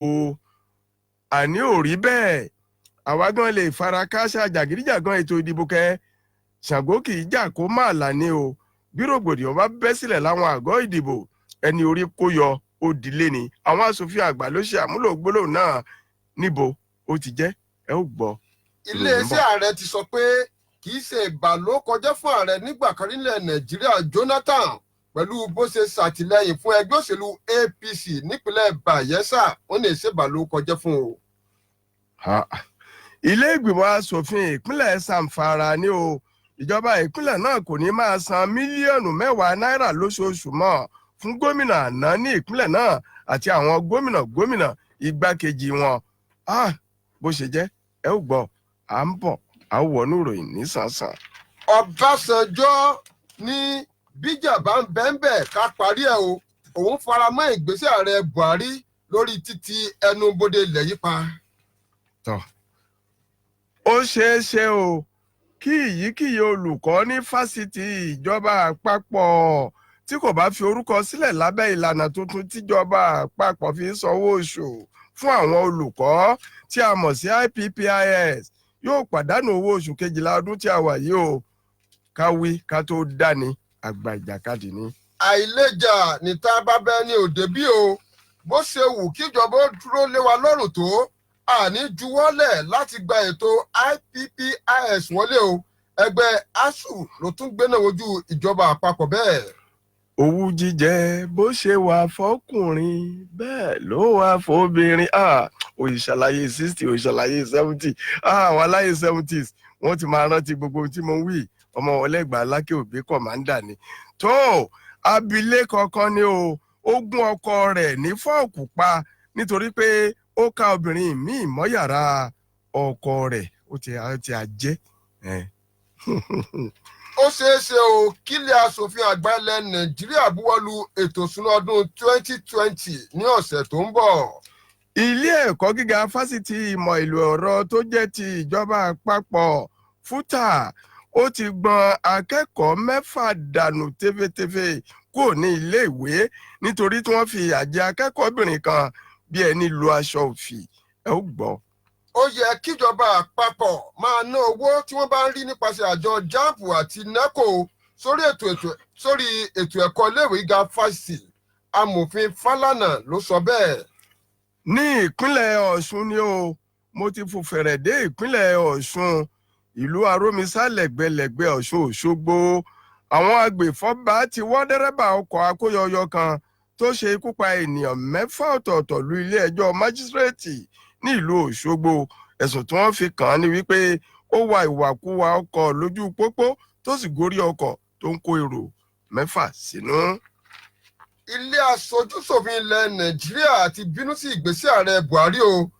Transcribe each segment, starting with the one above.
o àní ò rí bẹ́ẹ̀ àwa gan lè fara kááṣá jàgídíjàgan ètò ìdìbò kẹ Ṣàngó kì í jà kó má là ní o bí rògbòdìyàn bá bẹ́ sílẹ̀ láwọn àgọ́ ìdìbò ẹni orí kó yọ ó dilé ni àwọn aṣòfin àgbà ló ṣe àmúlò gbólóhùn náà níbo ó ti jẹ́ ẹ ó gbọ́. iléeṣẹ́ ààrẹ ti sọ pé kì í ṣe ìbàlókọjẹ́ fún ààrẹ nígbà kan nílẹ̀ Nàìjíríà Jonathan pẹ̀lú bó ṣe ṣàtìlẹ́yìn fún ẹgbẹ́ òṣèlú APC nípínlẹ̀ Bayelsa ó lè ṣèbàlókọjẹ́ fún o. ilé ìgbìmọ̀ asòfin ìpínlẹ̀ Zamfara ní o ìjọba ìpínlẹ̀ náà kò ní máa san mílíọ̀nù mẹ́wàá náírà lóṣooṣù mọ́ fún gómìnà àná ní ìpínlẹ̀ náà àti àwọn gómìnà igbákejì wọn. Bó ṣe jẹ́ ẹ ó gbọ́ à ń bọ̀ à ń wọnú ìròyìn nísànsàn. Ọbásanjọ́ ní bíjà bá ń bẹ́ńbẹ́ ká parí ẹ̀ o òun fara mọ́ ìgbésẹ̀ ààrẹ Buhari lórí títì ẹnubodè ilẹ̀ yìí pa. Ó ṣeé ṣe o kí ìyíkíyè olùkọ́ ní fásitì ìjọba àpapọ̀ tí kò bá fi orúkọ sílẹ̀ lábẹ́ ìlànà tuntun tíjọba àpapọ̀ fi sanwó oṣù fún àwọn olùkọ́ tí a mọ̀ sí IPPIS yóò pàdánù owó oṣù kejìlá ọdún tí a wà yìí o ká wí ká tó dání àgbà ìjàkadì ni. àìlèjà níta bábẹ́ ní òde bí o bó ṣe wù kíjọba ó dúró lé wa lọ́rùn tó àní juwọ́lẹ̀ láti gba ètò IPPIS wọlé o ẹgbẹ́ ASUU ló tún gbéná wojú ìjọba àpapọ̀ bẹ́ẹ̀. owú jíjẹ bó ṣe wà fọkùnrin bẹ́ẹ̀ ló wà fóbìnrin òṣìṣàlàyé 60 òṣìṣàlàyé 70 àwọn aláyé 70s wọ́n ti máa rántí gbogbo tí mo wí ọmọ ọlẹ́gbà Aláké Òbí kọ̀mándà ni tó abilékọ kan ni o ó gún ọkọ rẹ̀ ní fọ́ọ̀kù pa nítorí pé ó ká obìnrin míì mọ́ yàrá ọkọ rẹ̀ ó ti àjẹ́. ó ṣeé ṣe o kílẹ̀ asòfin àgbà ilẹ̀ Nàìjíríà buwọ́lu ètò ìṣúná ọdún 2020 ní ọ̀sẹ̀ tó ń bọ̀. ilé ẹ̀kọ́ gíga fásitì ìmọ̀ ìlú ọ̀rọ̀ tó jẹ́ ti ìjọba àpapọ̀ FUTA ó ti gbọ̀n akẹ́kọ̀ọ́ 6 dànù tẹ́fẹ́tẹ́fẹ́ kúrò ní ilé ìwé nítorí tí wọ́n fi ìyà jẹ akẹ́kọ̀ọ́bìnrin kan bí ẹni lo aṣọ òfì ẹ ó gbọ́. ó yẹ kíjọba àpapọ̀ máa ná owó tí wọ́n bá ń rí nípasẹ̀ àjọ JAMB àti NECO sórí ètò ẹ̀kọ́ iléèwé gíga fásitì amòfin Fálànà ló sọ bẹ́ẹ̀. ní ìpínlẹ̀ Ọ̀ṣun ni o mo ti fò fẹ̀rẹ̀ dé ìpínlẹ̀ Ọ̀ṣun ìlú Arómisá lẹ́gbẹ̀lẹ́gbẹ̀ Ọ̀ṣun Òṣogbo àwọn agbèfọ́ba ti wọ́ dẹ́rẹ́bà ọkọ̀ akóyọyọ kan tó ṣe ikú pa ènìyàn 6 ọ̀tọ̀ọ̀tọ̀ lu ilé ẹjọ́ májísírèètì ní ìlú Òṣogbo ẹ̀sùn tí wọ́n fi kàn án ni wípé ó wa ìwàkuwà ọkọ̀ lójú pópó tó sì gorí ọkọ̀ tó ń kó èrò 6 sínú. ilé aṣojúṣòfin ilẹ̀ Nàìjíríà ti bínú sí ìgbésẹ̀ ààrẹ Buhari o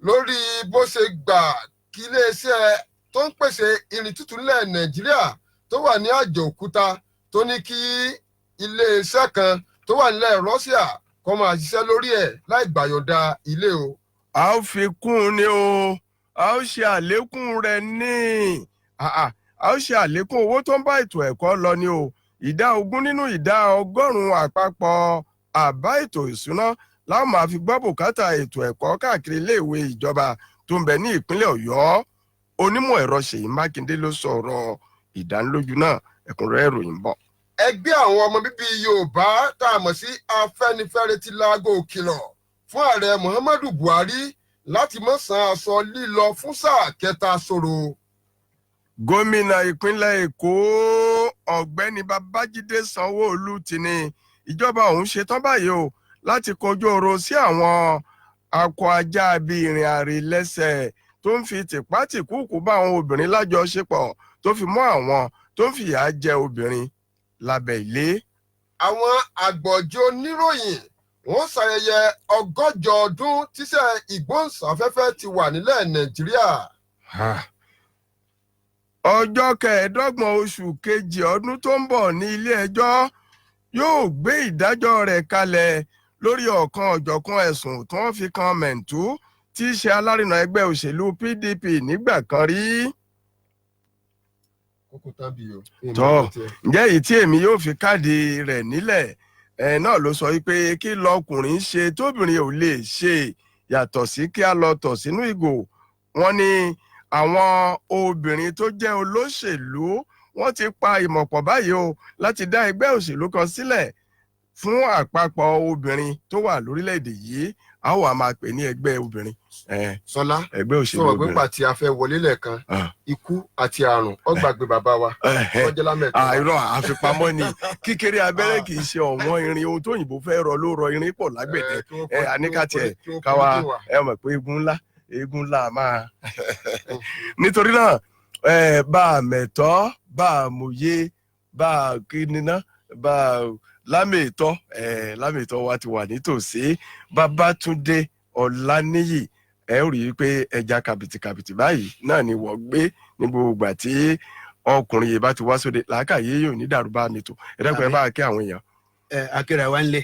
lórí bó ṣe gbà kí iléeṣẹ́ tó ń pèsè irin tútù nílẹ̀ Nàìjíríà tó wà ní Àjàòkúta tó ní kí iléeṣẹ́ kan tó wà nílẹ̀ Russia kó máa ṣiṣẹ́ lórí ẹ̀ láì gbàyọ̀ǹda ilé o. a ó fi kún un ní o a ó ṣe àlékún rẹ̀ ní a ó ṣe àlékún owó tó ń bá ètò ẹ̀kọ́ lọ ní o ìdá 20 nínú ìdá 100 àpapọ̀ àbá ètò ìṣúná láwọn máa fi gbọ́ bùkátà ètò ẹ̀kọ́ káàkiri iléèwé ìjọba tó ń bẹ ní ìpínlẹ̀ Ọ̀yọ́ onímọ̀ ẹ̀rọ Ṣèyí Mákindé ló sọ̀rọ̀ ìdánilójú náà ẹ̀kúnrẹ́rẹ́ ìròyìn bọ̀. ẹgbẹ́ àwọn ọmọ bíbí Yorùbá tá a mọ̀ sí Afẹ́nifẹ́re ti laago kìlọ̀ fún ààrẹ Muhammadu Buhari láti má san aṣọ lílọ fún sáà kẹta ṣòro. gómìnà ìpínlẹ̀ Èkó ọ̀gbẹ́ni Babájídé Sanwó-Olú ti ní ìjọba òun ṣetán báyìí o láti kojú ọ̀rọ̀ sí àwọn akọ ajá bíi ìrìn àrè lẹ́sẹ̀ tó ń fi tìpátìkúùkù bá àwọn obìnrin lájọṣepọ̀ tó fi mọ́ àwọn tó ń fìyà jẹ obìnrin lábẹ́ ilé. àwọn àgbọ̀jọ oníròyìn wọ́n ṣayẹyẹ 100 ọdún tíṣẹ́ ìgbóhùnsáfẹ́fẹ́ ti wà nílẹ̀ Nàìjíríà. ọjọ́ 25 oṣù kejì ọdún tó ń bọ̀ ní ilé ẹjọ́ yóò gbé ìdájọ́ rẹ̀ kalẹ̀ lórí ọ̀kan ọ̀jọ̀kan ẹ̀sùn tí wọ́n fi kan Mẹ̀ǹtú tí í ṣe alárinà ẹgbẹ́ òṣèlú PDP nígbà kan rí. tọ́ ǹjẹ́ èyí tí èmi yóò fi káàdì rẹ̀ nílẹ̀ náà ló sọ wípé kí lọkùnrin ṣe tóbìnrin ò lè ṣe yàtọ̀ sí kí a lọ tọ̀ sínú ìgò. Wọ́n ní àwọn obìnrin tó jẹ́ olóṣèlú wọ́n ti pa ìmọ̀pọ̀ báyìí o láti dá ẹgbẹ́ òṣèlú kan sílẹ̀ fún àpapọ̀ obìnrin tó wà lórílẹ̀‐èdè yìí. A ó wá máa pè ní ẹgbẹ́ obìnrin. Sọlá, ẹgbẹ́ òṣèlú sọ obìnrin. pé tí a fẹ́ wọlé lẹ́ẹ̀kan ikú àti àrùn ó gbàgbé bàbá wa ọjọ́ lámẹ̀tọ́. Irọ́ àfipamọ́ ni kékeré abẹ́rẹ́ kì í ṣe ọ̀wọ́n irin. Ohun tó òyìnbó fẹ́ rọ ló rọ irin pọ̀ lágbẹ̀dẹ. Àníkàtì káwa mọ̀ pé eégún ńlá máa. Nítorí náà bá a mẹ̀tọ́, bá a mòye, bá a kíniná, bá a lámètọ́ wa ti wà nítòsí. Babátúndé Ọláníyì, ẹ rí i pé ẹja kàbìtìkàbìtì báyìí náà ni wọ́n gbé ní gbogbo ìgbà tí ọkùnrin yìí bá ti wá sóde. Làákàyè yóò ní dàrú bá mi tó. Ẹ dẹ́kun ẹ bá kí àwọn èèyàn. Akíra wa ń lé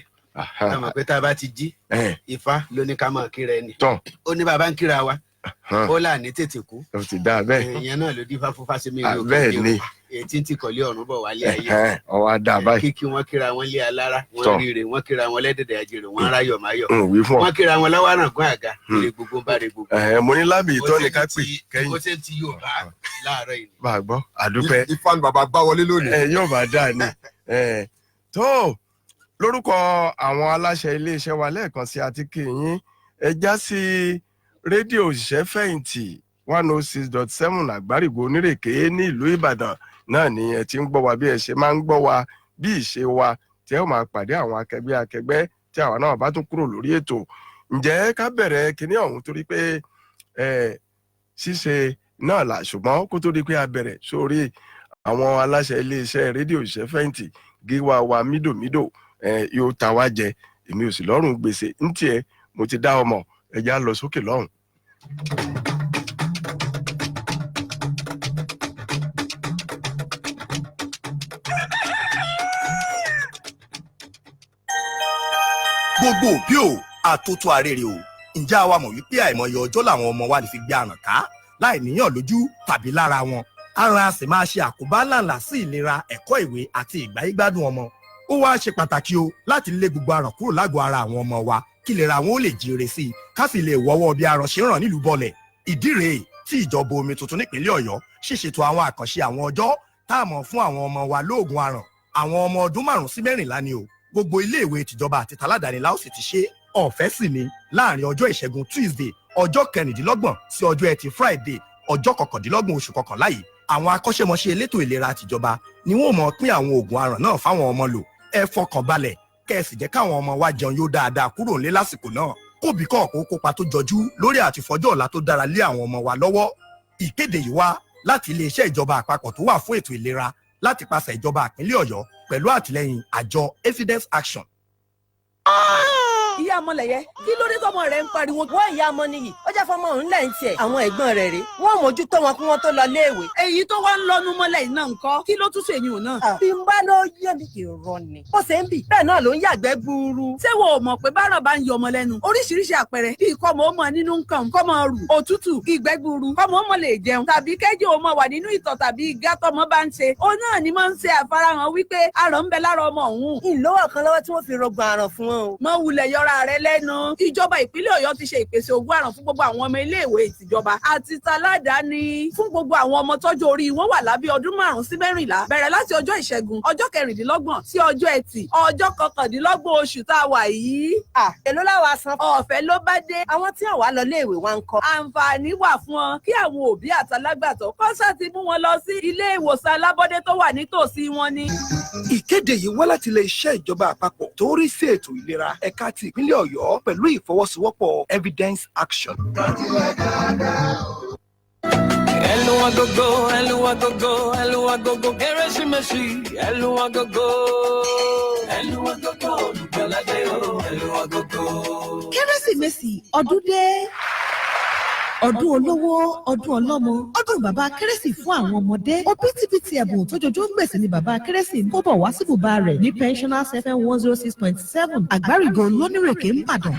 àmọ́ pé tá a bá ti jí Ifá ló ní ká máa kíra ẹni. Ó ní bàbá ń kíra wa ó là ní tètè kú. Ó ti dá bẹ́ẹ̀. Ìyẹn náà ló dífá fún Fásímì ìlú bẹ́ẹ̀ ni. Ètí tí kọ̀lé ọ̀run bọ̀ wálé ayé. Ọwọ́ á dá báyìí. Kíkí wọ́n kíra wọn lé alára, wọ́n ríre, wọ́n kíra wọn lẹ́dẹ̀dẹ̀ àjèrè, wọ́n ráyọ̀ máyọ̀. Wọ́n kíra wọn lọ́wọ́ àràǹgún àga, ire gbogbo bá re gbogbo. Mo ní lábì ìtọ́ ni ká pè kẹ́yìn. Ó ṣe ti Yorùbá láàárọ̀ yìí. Bá a gbọ́, àdúpẹ́. Ifá ni bàbá gbá wọlé lónìí. Yóò bá dáa ni. Tó lórúkọ àwọn aláṣẹ iléeṣẹ́ wa lẹ́ẹ̀kan sí àti kìyìn ẹ já sí rédíò òṣìṣẹ́ fẹ̀yìntì 106.7 Àgbárígò Onírèké ní ìlú Ìbàdàn náà ni ẹ ti ń gbọ́ wa bí ẹ ṣe máa ń gbọ́ wa bí ìṣe wa tí ẹ ó máa pàdé àwọn akẹgbẹ́ tí àwa náà bá tún kúrò lórí ètò. Ǹjẹ́ ká bẹ̀rẹ̀ kinní ọ̀hún torí pé ṣíṣe náà là, ṣùgbọ́n kó tó di pé a bẹ̀rẹ̀ sórí àwọn aláṣẹ iléeṣẹ́ rédíò òṣìṣẹ́ fẹ̀yìntì gíwá wa mídòmídò yóò ta wá jẹ, èmi ò sì lọ́rùn gbèsè ń tiẹ̀ mo ti dá ọmọ ẹja lọ sókè lọ́hùn. Gbogbo òbí o àtótó arére o, ǹjẹ́ àwa mọ̀ wípé àìmọye ọjọ́ làwọn ọmọ wa lè fi gbé àràn ká láì níyàn lójú tàbí lára wọn. Àrùn a sì máa ṣe àkóbá ńláńlá sí ìlera ẹ̀kọ́ ìwé àti ìgbáyégbádùn ọmọ. Ó wá ṣe pàtàkì o láti lé gbogbo àràn kúrò lágọ̀ọ́ ara àwọn ọmọ wa kí ìlera wọn ó lè jíire sí i ká sì lè wọ́wọ́ bí àràn ṣe ń ràn nílùú bọ̀lẹ̀. Ìdí rèé tí ìjọba omi tuntun nípínlẹ̀ Ọ̀yọ́ ṣèṣètò àwọn àkànṣe àwọn ọjọ́ tá a mọ̀ fún àwọn ọmọ wa lóògùn àràn. Àwọn ọmọ ọdún 5 sí 14 ni o. Gbogbo iléèwé tìjọba àti taládàáni la ó sì ti ṣe ọ̀fẹ́ sì ni láàrin ọjọ́ ìṣẹ́gun Tuesday ọjọ́ 26 sí ọjọ́ ẹtì Friday ọjọ́ 29 oṣù kọkànlá yìí. Àwọn akọ́ṣẹ́mọṣẹ́ elétò ìlera tìjọba ni wọ́n mọ̀ pín àwọn oògùn àràn náà fáwọn ọmọ lò. Ẹ fọkàn balẹ̀ kẹ́ ẹ sì jẹ́ káwọn ọmọ wa jẹun yóò dáadáa kúrò nílé lásìkò náà. Kóbì kọ̀ọ̀kan kópa tó jọjú lórí àtifọ́jọ́ ọ̀la tó dára lé àwọn ọmọ wa lọ́wọ́. Ìkéde yìí wá láti iléeṣẹ́ ìjọba àpapọ̀ tó wà fún ètò ìlera láti pàṣẹ ìjọba ìpínlẹ̀ Ọ̀yọ́ pẹ̀lú àtìlẹ́yìn àjọ Evidence Action. Ìyá Ọmọlẹ̀yẹ, kí ló dé tọmọ rẹ ń pariwo? Wọ́n ìyá ọmọ nìyí, ó jẹ́ fọmọ òun lẹ́yìn tiẹ̀. Àwọn ẹ̀gbọ́n rẹ̀ rèé, wọ́n mójútó wọn kí wọ́n tó lọ léèwé. Èyí tó wá ń lọ́nu mọ́lẹ̀ iná ńkọ́, kí ló tún ṣèyún náà? Bí n bá ló yẹ ní ìrọ̀ ni. Bó ṣe ń bì, bẹ́ẹ̀ náà ló ń yàgbẹ́ gbuuru. Ṣé wo ò mọ̀ pé báràn bá ń yọ ọmọ lẹ́nu? Oríṣiríṣi àpẹẹrẹ bíi kọ́mọ ó mọ nínú nǹkan, kọ́mọ rù, òtútù, ìgbẹ́ gbuuru, kọ́mọ ó mọ lè jẹun, tàbí kẹ́jẹ́ ó mọ wà nínú ìtọ̀ tàbí ìgá tọmọ bá ń ṣe. Ó náà ni máa ń ṣe àfarahàn wípé àrùn ń bẹ lára ọmọ òun. Ìlówó kan lọ́wọ́ tí wọ́n fi rọgbọn àràn fún wọn o. Mọ wulẹ̀ yọra rẹ lẹ́nu. Ìjọba ìpínlẹ̀ Ọ̀yọ́ ti ṣe ìpèsè ògùn àràn fún gbogbo àwọn ọmọ iléèwé ìtìjọba àti taládàáni fún gbogbo àwọn ọmọ tọ́jú orí wọn wà lábẹ́ ọdún 5 sí 14 bẹ̀rẹ̀ láti ọjọ́ ìṣẹ́gun ọjọ́ 26 sí ọjọ́ ẹtì ọjọ́ 29 oṣù tá a wà yìí. Èló láwa san. Ọ̀fẹ́ ló bá dé. Àwọn tí àwa lọ léèwé wa ń kọ́. Àǹfààní wà fún wọn kí àwọn òbí àtàlágbàtọ́ kọ́sà ti mú wọn lọ sí ilé ìwòsàn alábọ́dé tó wà nítòsí wọn ni. Ìkéde yìí wá láti ilé-iṣẹ́ ìjọba àpapọ̀ tó rí sí ètò ìlera ẹ̀ka ti ìpínlẹ̀ Ọ̀yọ́ pẹ̀lú ìfọwọ́sowọ́pọ̀ Evidence Action. Ẹlúwàgógó, Kérésìmesì, ẹlúwàgógó, olùgbàlàdé o, ẹlúwàgógó. Kérésìmesì ọdún dé. Ọdún olówó, ọdún ọlọ́mọ, ọdún bàbá kérésì fún àwọn ọmọdé. Òbítíbitì ẹ̀bùn tó jojú ń gbèsè ni bàbá kérésì ń kó bọ̀ wá sí bùbá rẹ̀ ní Pensioners FM 106.7 Àgbárígò lónírèké ńbàdàn.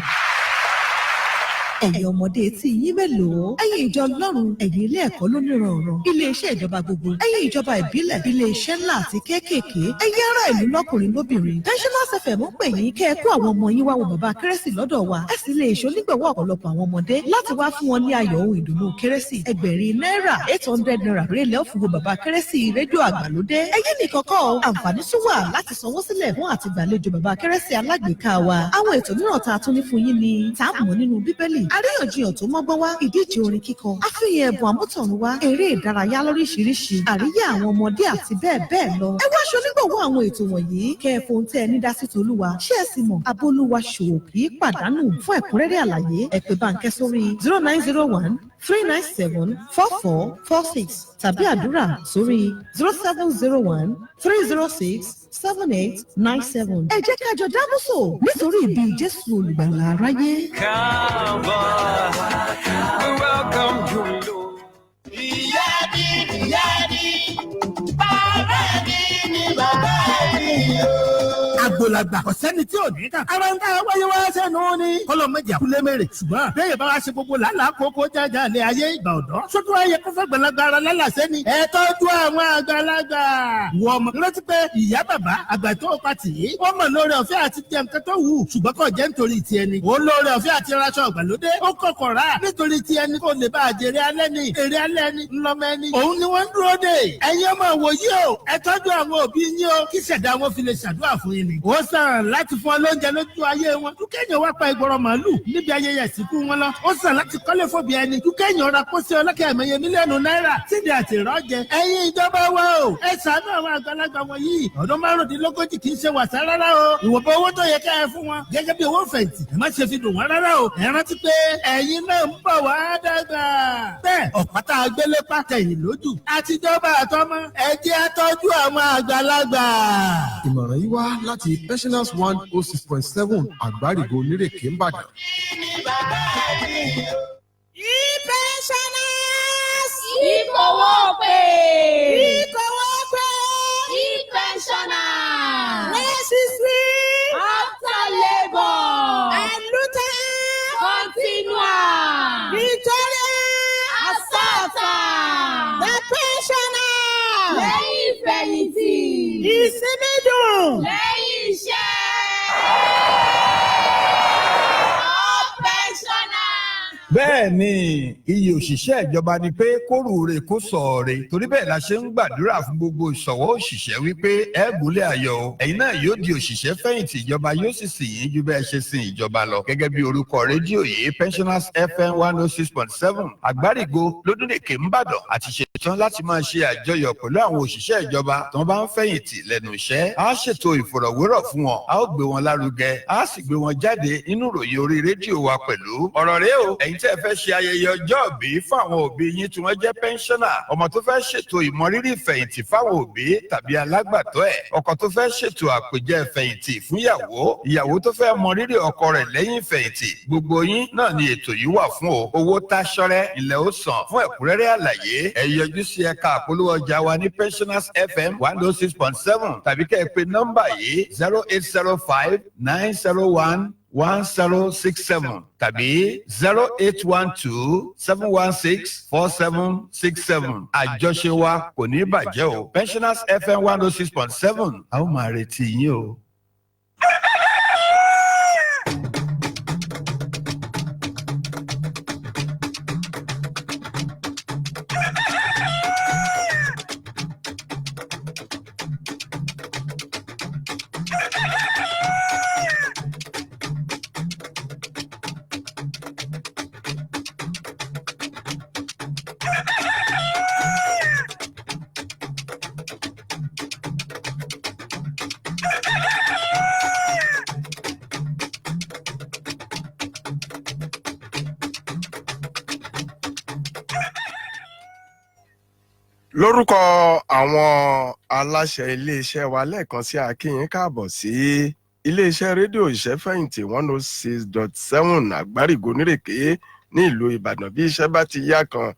ẹ̀yin ọmọdé tí yín mélòó ẹ̀yin ìjọ Ọlọ́run ẹ̀yin ilé ẹ̀kọ́ lónìrànràn iléeṣẹ́ ìjọba gbogbo ẹ̀yin ìjọba ìbílẹ̀ iléeṣẹ́ ńlá àti kéékèèké ẹ̀yin ará ìlú lọ́kùnrin lóbìnrin Pensioners FM ń pè yín kẹ́ ẹ kó àwọn ọmọ yín wá wo bàbá kérésì lọ́dọ̀ wa ẹ sì lè ṣonígbọ̀wọ́ ọ̀pọ̀lọpọ̀ àwọn ọmọdé láti wá fún wọn ní ayọ̀ ohun ìdùnnú kérésì ẹgbẹ̀rin náírà 800 naira rèé lẹ́ fún wo bàbá kérésì rédíò àgbàlódé ẹ̀yin nìkan kọ́ àǹfààní tún wà láti sanwó sílẹ̀ fún àtìgbàlejò bàbá kérésì alágbèéká wa àwọn ètò mìíràn tá a tún ní fún yín ni tá a mọ̀ nínú bíbélì àríyànjiyàn tó mọ́gbọ́n wá ìdíje orin kíkọ àfihàn ẹ̀bùn àmútọ̀runwá eré ìdárayá lóríṣiríṣi àríyá àwọn ọmọdé àti bẹ́ẹ̀ bẹ́ẹ̀ lọ ẹ wá aṣọ onígbọ̀wọ́ àwọn ètò wọ̀nyí kẹ́ ẹ fohùn tẹ́ ẹ ní dásí tolúwa ṣé ẹ sì mọ̀ abolúwa ṣòwò kì í pàdánù fún ẹ̀kúnrẹ́rẹ́ àlàyé ẹ pè Bánkẹ́ sórí 0901 397 4446 tàbí àdúrà sórí 0701 306 7897. ẹ jẹ́ ká jọ dámúsò nítorí ìbí Jésù olùgbàlà aráyé. Welcome you, Lord. Ìyá ni bàbá ni bàbá mi o. Agbolagba kò sẹ́ni tí ò ní kà. Ara ń ká wáyé wá sẹ́nu ni. Kọ́lọ̀ méjì àkúlé mèrè. Ṣùgbọ́n bẹ́ẹ̀ bá wá ṣe gbogbo làálàá kókó jájà lé ayé ìgbà ọ̀dọ́. Sọ́tún ayé kó fẹ́ gbàlagbà ara lálàsẹ́ ni. Ẹ tọ́jú àwọn àgbàlagbà. Wọ́n mọ̀ rántí pé ìyá bàbá àgbà tó pa tì í. Wọ́n mọ̀ lórí ọ̀fẹ́ àti jẹ nǹkan tó wù. Ṣùgbọ́n kò jẹ́ nítorí ti ẹni. Ó lórí ọ̀fẹ́ àti raṣọ ìgbàlódé. Ó kọ̀kọ̀ rà nítorí ti ẹni kò lè bá àjèrè alẹ́ ni. Èrè alẹ́ ni ńlọmọ ẹni. Òun ni wọ́n ń dúró dè. Ẹ̀yin ọmọ òwòyí o. Ẹ tọ́jú àwọn òbí yín o. Kí ṣẹ̀dá wọn fi lè ṣàdúrà fún yín ni. Ó sàn láti fún ọ lóúnjẹ lójú ayé wọn. Dúkẹ́yìn wá pa ìgbọ̀rọ̀ màálù níbi ayẹyẹ ìsìnkú wọn lọ. Ó sàn láti kọ́lé fóbi ẹni. Dúkẹ́yìn ọ̀rá pósí ọlọ́kẹ́ ẹ̀mẹ́yẹ mílíọ̀nù náírà sídi àti ìrọ́jẹ. Ẹ̀yin ìjọba wa o. Ẹ ṣàánú àwọn àgbàlagbà wọ̀nyí. Ọdún 15 kì í ṣe wàsá rárá o. Ìwọ̀nba owó tó yẹ ká ẹ fún wọn gẹ́gẹ́ bí owó fẹ̀yìntì. Ẹ má ṣe fi dùn wọ́n rárá o. Ẹ rántí pé ẹ̀yin náà ń bọ̀ wá dàgbà. Bẹ́ẹ̀ ọ̀pátá agbélépa tẹ̀yìn lójú. Àtijọba àtọmọ ẹ jẹ́ á tọ́jú àwọn àgbàlagbà. Ìmọ̀ràn yìí wá láti Pensioners 106.7 Àgbárígo Onírèké Ìbàdàn. E-pensioners. Ìkòwòpè. E-pensioners. Necessary. After labor. And Luther. Continua. Victoria. Asata. The pensioner. Lẹ́yìn ìfẹ̀yìntì. Ìsinmi dùn. Lẹ́yìn iṣẹ́. bẹ́ẹ̀ ni iye òṣìṣẹ́ ìjọba ni pé kórùúre kó sọ̀ọ̀re torí bẹ́ẹ̀ la ṣe ń gbàdúrà fún gbogbo ìṣọ̀wọ́ òṣìṣẹ́ wípé ẹ gúnlẹ̀ ayọ̀ o ẹ̀yin náà yóò di òṣìṣẹ́ fẹ̀yìntì ìjọba yóò sì sìn yín ju bẹ́ẹ̀ ṣe sin ìjọba lọ gẹ́gẹ́ bí orúkọ rédíò yìí Pensioners FM 106.7 Àgbárígo lódúnlèkè ńbàdàn àti ṣetán láti máa ṣe àjọyọ̀ pẹ̀lú àwọn òṣìṣẹ́ ìjọba tí wọ́n bá ń fẹ̀yìntì lẹ́nu iṣẹ́ a ṣètò ìfọ̀rọ̀wérọ̀ fún wọn a ó gbé wọn lárugẹ a sì gbé wọn jáde nínú ìròyìn orí rédíò wa pẹ̀lú ọ̀rọ̀ rèé o ẹ̀yin tẹ́ ẹ fẹ́ ṣe ayẹyẹ ọjọ́ ìbí fún àwọn òbí yín tí wọ́n jẹ́ pẹ́ńṣọ́nà ọmọ tó fẹ́ ṣètò ìmọrírì ìfẹ̀yìntì fáwọn òbí tàbí alágbàtọ́ ẹ̀ ọkọ tó fẹ́ ṣètò àpèjẹ ìfẹ̀yìntì fún ìyàwó tó fẹ́ mọrírì ọkọ rẹ̀ lẹ́yìn ìfẹ̀yìntì gbogbo yín náà ni ètò yìí wà fún o owó táṣọ́rẹ́ ilẹ̀ ó san fún ẹ̀kúnrẹ́rẹ́ àlàyé ẹ yọjú sí ẹ̀ka àpolówó ọjà wa ní Pensioners FM 106.7 tàbí kẹ́ ẹ pe nọ́mbà yìí 0805-901-1067 tàbí 0812-716-4767. Àjọṣe wa kò ní bàjẹ́ o. Pensioners FM 106.7 a ó máa retí yín o. lórúkọ àwọn aláṣẹ iléeṣẹ́ wa lẹ́ẹ̀kan sí akínyìn káàbọ̀ sí iléeṣẹ́ rédíò ìṣẹ́fẹ̀yìntì 106.7 Àgbárígo Onírèké ní ìlú Ìbàdàn bí iṣẹ́ bá ti yá kan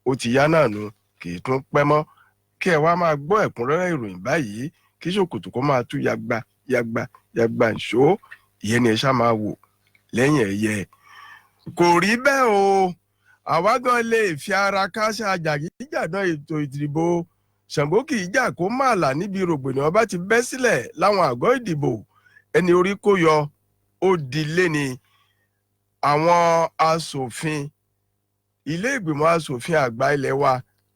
ó ti yá náà nu kì í tún pẹ́ mọ́ kí ẹ wá máa gbọ́ ẹ̀kúnrẹ́rẹ́ ìròyìn báyìí kí ṣòkòtò kó máa tú yagba ìṣó ìyẹn ni ẹ ṣá máa wò lẹ́yìn ẹ̀yẹ kò rí bẹ́ẹ̀ o àwa gan lè fi ara káṣá jàgídíjàdán ètò ìdìbò Ṣàngó kì í jà kó mààlà níbi rògbòdìyàn bá ti bẹ́ sílẹ̀ láwọn àgọ́ ìdìbò ẹni orí kó yọ ó di léni. Àwọn aṣòfin ilé ìgbìmọ̀ aṣòfin àgbà ilẹ̀ wa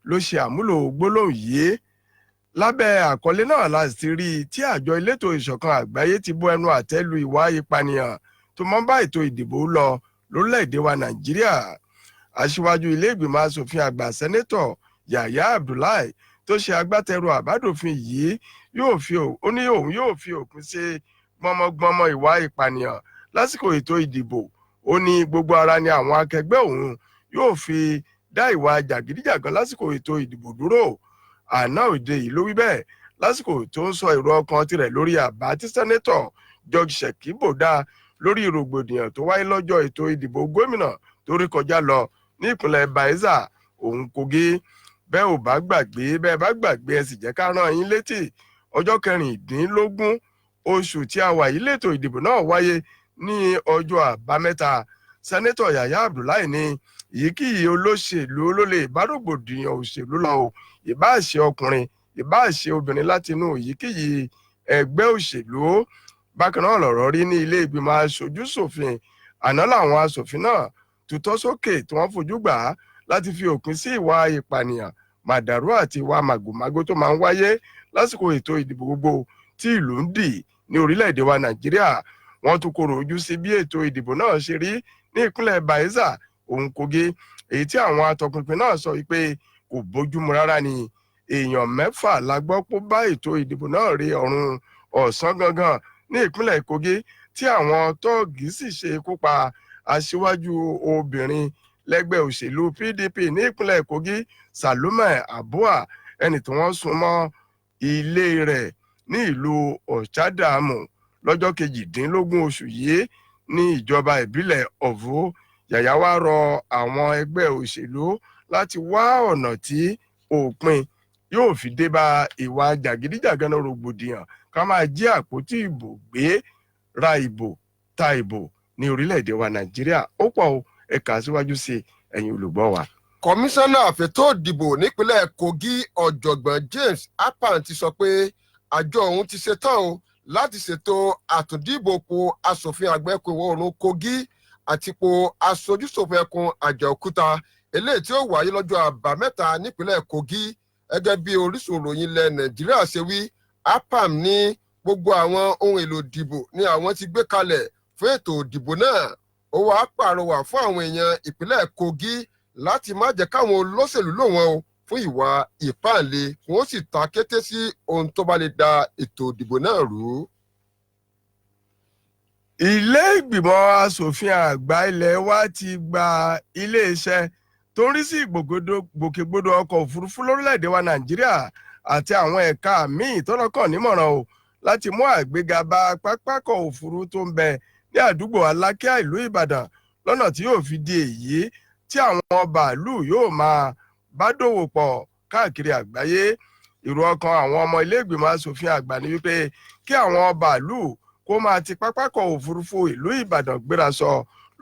ló ṣe àmúlò gbólóhùn yìí. Lábẹ́ àkọlé náà la sì rí i tí àjọ elétò ìṣọ̀kan àgbáyé ti bú ẹnu àtẹ́ lu ìwà ìpànìyàn tó mọ́ bá ètò ìdìbò lọ lórílẹ̀‐èdè wa Nàìjíríà. Aṣíwájú ilé ìgbìmọ̀ aṣòfin àgbà sẹ́nétọ̀ Yahaya Abdullahi tó ṣe agbátẹrù àbádòfin yìí ó ní òun yóò fi òpin sí gbọmọgbọmọ ìwà ìpànìyàn lásìkò ètò ìdìbò. Ó ní gbogbo ara ni àwọn akẹgbẹ́ òun yóò fi dá ìwà jàgídíjàgan lásìkò ètò ìdìbò dúró. Àná òde yìí ló wí bẹ́ẹ̀ lásìkò tó ń sọ èrò ọkàn tirẹ̀ lórí àbá tí sẹ́nétọ̀ George Shekibo dá lórí rògbòdìyàn tó wáyé lọ́jọ́ ètò ìdìbò gómìnà tó rí kọjá lọ ní ìpínlẹ̀ Bayelsa òun Kogi. Bẹ́ẹ̀ bá gbàgbé ẹ sì jẹ́ ká rán yín létí ọjọ́ 16 oṣù tí a wà yìí lẹ́tò ìdìbò náà wáyé ní ọjọ́ àbámẹ́ta. Sẹ́nétọ̀ Yahaya Abdullahi ní èyíkéyìí olóṣèlú ló lè bá rògbòdìyàn òṣèlú lọ o ìbáà ṣe ọkùnrin ìbáà ṣe obìnrin láti inú èyíkéyìí ẹgbẹ́ òṣèlú. Bákan náà lọ̀rọ̀ rí ní ilé ìgbìmọ̀ aṣojú ṣòfin. Àná làwọn aṣòfin náà tutọ́ sókè tí wọ́n fojú gbà á láti fi òpin sí ìwà ìpànìyàn màdàrú àti ìwà màgòmágó tó máa ń wáyé lásìkò ètò ìdìbò gbogbo tí ìlú ń dì ní orílẹ̀-èdè wa Nàìjíríà. Wọ́n tún korò ojú sí bí ètò ìdìbò náà ṣe rí ní ìpínlẹ̀ Bayelsa òun Kogi èyí tí àwọn atọpinpin náà sọ wípé kò bójúmu rárá ni. Èèyàn 6 la gbọ́ pé bá ètò ìdìbò náà rí ọ̀run ọ̀sán gangan ní ìpínlẹ̀ Kogi tí àwọn tọ́ọ̀gì sì ṣe ikú pa aṣíwájú obìnrin lẹ́gbẹ́ òṣèlú PDP ní ìpínlẹ̀ Kogi Salome Abua ẹni tí wọ́n sún mọ́ ilé rẹ̀ ní ìlú Ọ̀chádàmù lọ́jọ́ 18 oṣù yìí ní ìjọba ìbílẹ̀ Ọ̀vọ̀. Yàyà wá rọ àwọn ẹgbẹ́ òṣèlú láti wá ọ̀nà tí òpin yóò fi dé bá ìwà jàgídíjàgan rògbòdìyàn ká máa jí àpótí ìbò gbé ra ìbò ta ìbò ní orílẹ̀-èdè wa Nàìjíríà. Ó pọ̀ ẹ̀ka síwájú sí ẹ̀yin olùgbọ́ wa. Kọmíṣánná àfẹ́tò ìdìbò nípínlẹ̀ Kogi ọ̀jọ̀gbọ́n James Apan ti sọ pé àjọ òun ti ṣetán o láti ṣètò àtúndìbò po aṣòfin àgbà ẹkùn ìwọ̀ oòrùn Kogi àti po aṣojúṣòfin ẹkùn Àjàòkúta eléyìí tí ó wáyé lọ́jọ́ àbámẹ́ta nípínlẹ̀ Kogi. Gẹ́gẹ́ bí orísun ìròyìn ilẹ̀ Nàìjíríà ṣe wí, Apam ní gbogbo àwọn ohun èlò ìdìbò ni àwọn ti gbé kalẹ̀ fún ètò ìdìbò náà. Ó wàá pàrọwà fún àwọn èèyàn ìpínlẹ̀ Kogi láti má jẹ́ káwọn olóṣèlú lò wọ́n o fún ìwà ìpáǹle kí wọ́n sì ta kété sí ohun tó bá lè da ètò ìdìbò náà rú. Ilé ìgbìmọ̀ aṣòfin àgbà ilẹ̀ wa ti gba iléeṣẹ́ tó ń rí sí ìgbòkègbodò ọkọ̀ òfurufú lórílẹ̀‐èdè wa Nàìjíríà àti àwọn ẹ̀ka míì tọ́rọ̀ kàn nímọ̀ràn o láti mú àgbéga bá pápákọ̀ òfurufú tó ń bẹ ní àdúgbò Alákíá ìlú Ìbàdàn lọ́nà tí yóò fi di èyí tí àwọn bàálù yóò máa bá dòwò pọ̀ káàkiri àgbáyé. Èrò ọkàn àwọn ọmọ ilé ìgbìmọ̀ aṣòfin àgbà ni wípé kí àwọn bàálù kó máa ti pápákọ̀ òfurufú ìlú Ìbàdàn gbéra sọ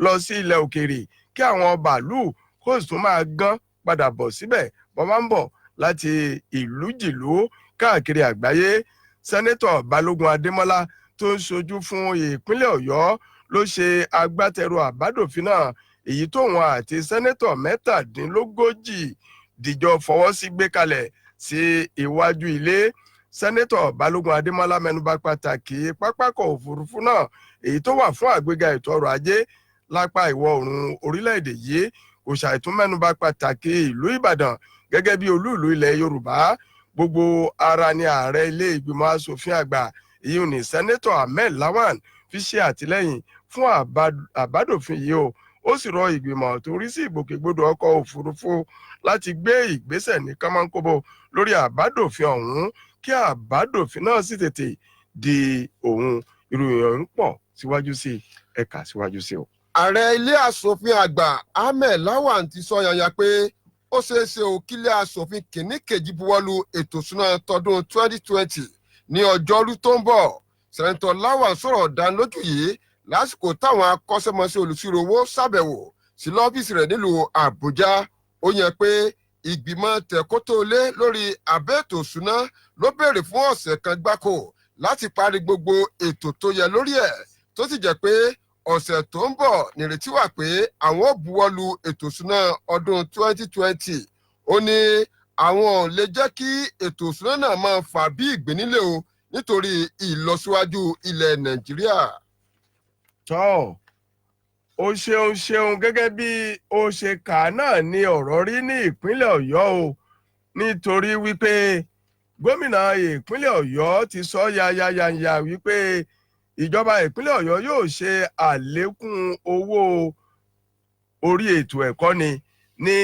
lọ sí ilẹ̀ òkèèrè kí àwọn bàálù kó sì tún máa gán padà bọ̀ síbẹ̀ wọ́n máa ń bọ̀ láti ìlú jìlú káàkiri àgbáyé. Sẹ́nétọ̀ Balógun Adémọ́lá tó ń ṣojú fún ìpínlẹ̀ Ọ̀yọ́ ló ṣe agbátẹrù àbádòfin náà èyí tóun àti sẹ́nétọ̀ 37 dìjọ fọwọ́ sí gbé kalẹ̀ sí iwájú ilé. Sẹ́nétọ̀ Balógun Adémọ́lá mẹ́nubà pàtàkì pápákọ̀ òfurufú náà èyí tó wà fún àgbéga ètò ọrọ̀ ajé lápá ìwọ̀ oòrùn orílẹ̀-èdè yìí. Kò ṣàìtún mẹ́nubà pàtàkì ìlú Ìbàdàn gẹ́gẹ́ bí olú ìlú ilẹ̀ Yorùbá. Gbogbo ara ni ààrẹ ilé ìgbìmọ̀ aṣòfin àgbà èyí ní sẹ́nétọ̀ Ahmed Lawan fi ṣe àtìlẹ́yìn fún àbádòfin yìí o. Ó sì rọ ìgbìmọ̀ tó rí sí ìgbòkègbodò ọkọ̀ òfurufú láti gbé ìgbésẹ̀ ní kánmọ́nkóbó lórí àbádòfin ọ̀hún kí àbádòfin náà sì tètè di òun. Ìròyìn ń pọ̀ síwájú sí ẹ̀ka síwájú sí o. Ààrẹ ilé aṣòfin àgbà Ahmed Lawan ti sọ yanya pé ó ṣeéṣe ò kílé aṣòfin kìíní kejì buwọ́lu ètò ìṣúná tọdún 2020 ní ọjọ́rú tó ń bọ̀. Sẹ́ńtọ̀ Lawan sọ̀rọ̀ dánilójú yìí lásìkò táwọn akọ́ṣẹ́mọṣẹ́ olùṣirò owó ṣàbẹ̀wò sí lọ́fíìsì rẹ̀ nílùú àbújá ó yẹ pé ìgbìmọ̀ tẹ̀kótólé lórí àbẹ́ ètò ìṣúná ló béèrè fún ọ̀sẹ̀ kan gbáko láti parí gbogbo ètò tó yẹ lórí ẹ̀ tó sì jẹ́ pé ọ̀sẹ̀ tó ń bọ̀ nírètí wà pé àwọn ò buwọ́lu ètò ìṣúná ọdún 2020 ó ní àwọn ò lè jẹ́ kí ètò ìṣúná náà máa fà bí ìgbénílé o nítorí ìlọsíwájú ilẹ̀ nàìjíríà. tọ́ ó ṣeun gẹ́gẹ́ bí ó ṣe kà á náà ni ọ̀rọ̀ rí ní ìpínlẹ̀ ọ̀yọ́ o nítorí wípé gómìnà ìpínlẹ̀ ọ̀yọ́ ti sọ yayayaya wípé ìjọba ìpínlẹ̀ ọ̀yọ́ yóò ṣe àlékún owó orí ètò ẹ̀kọ́ ní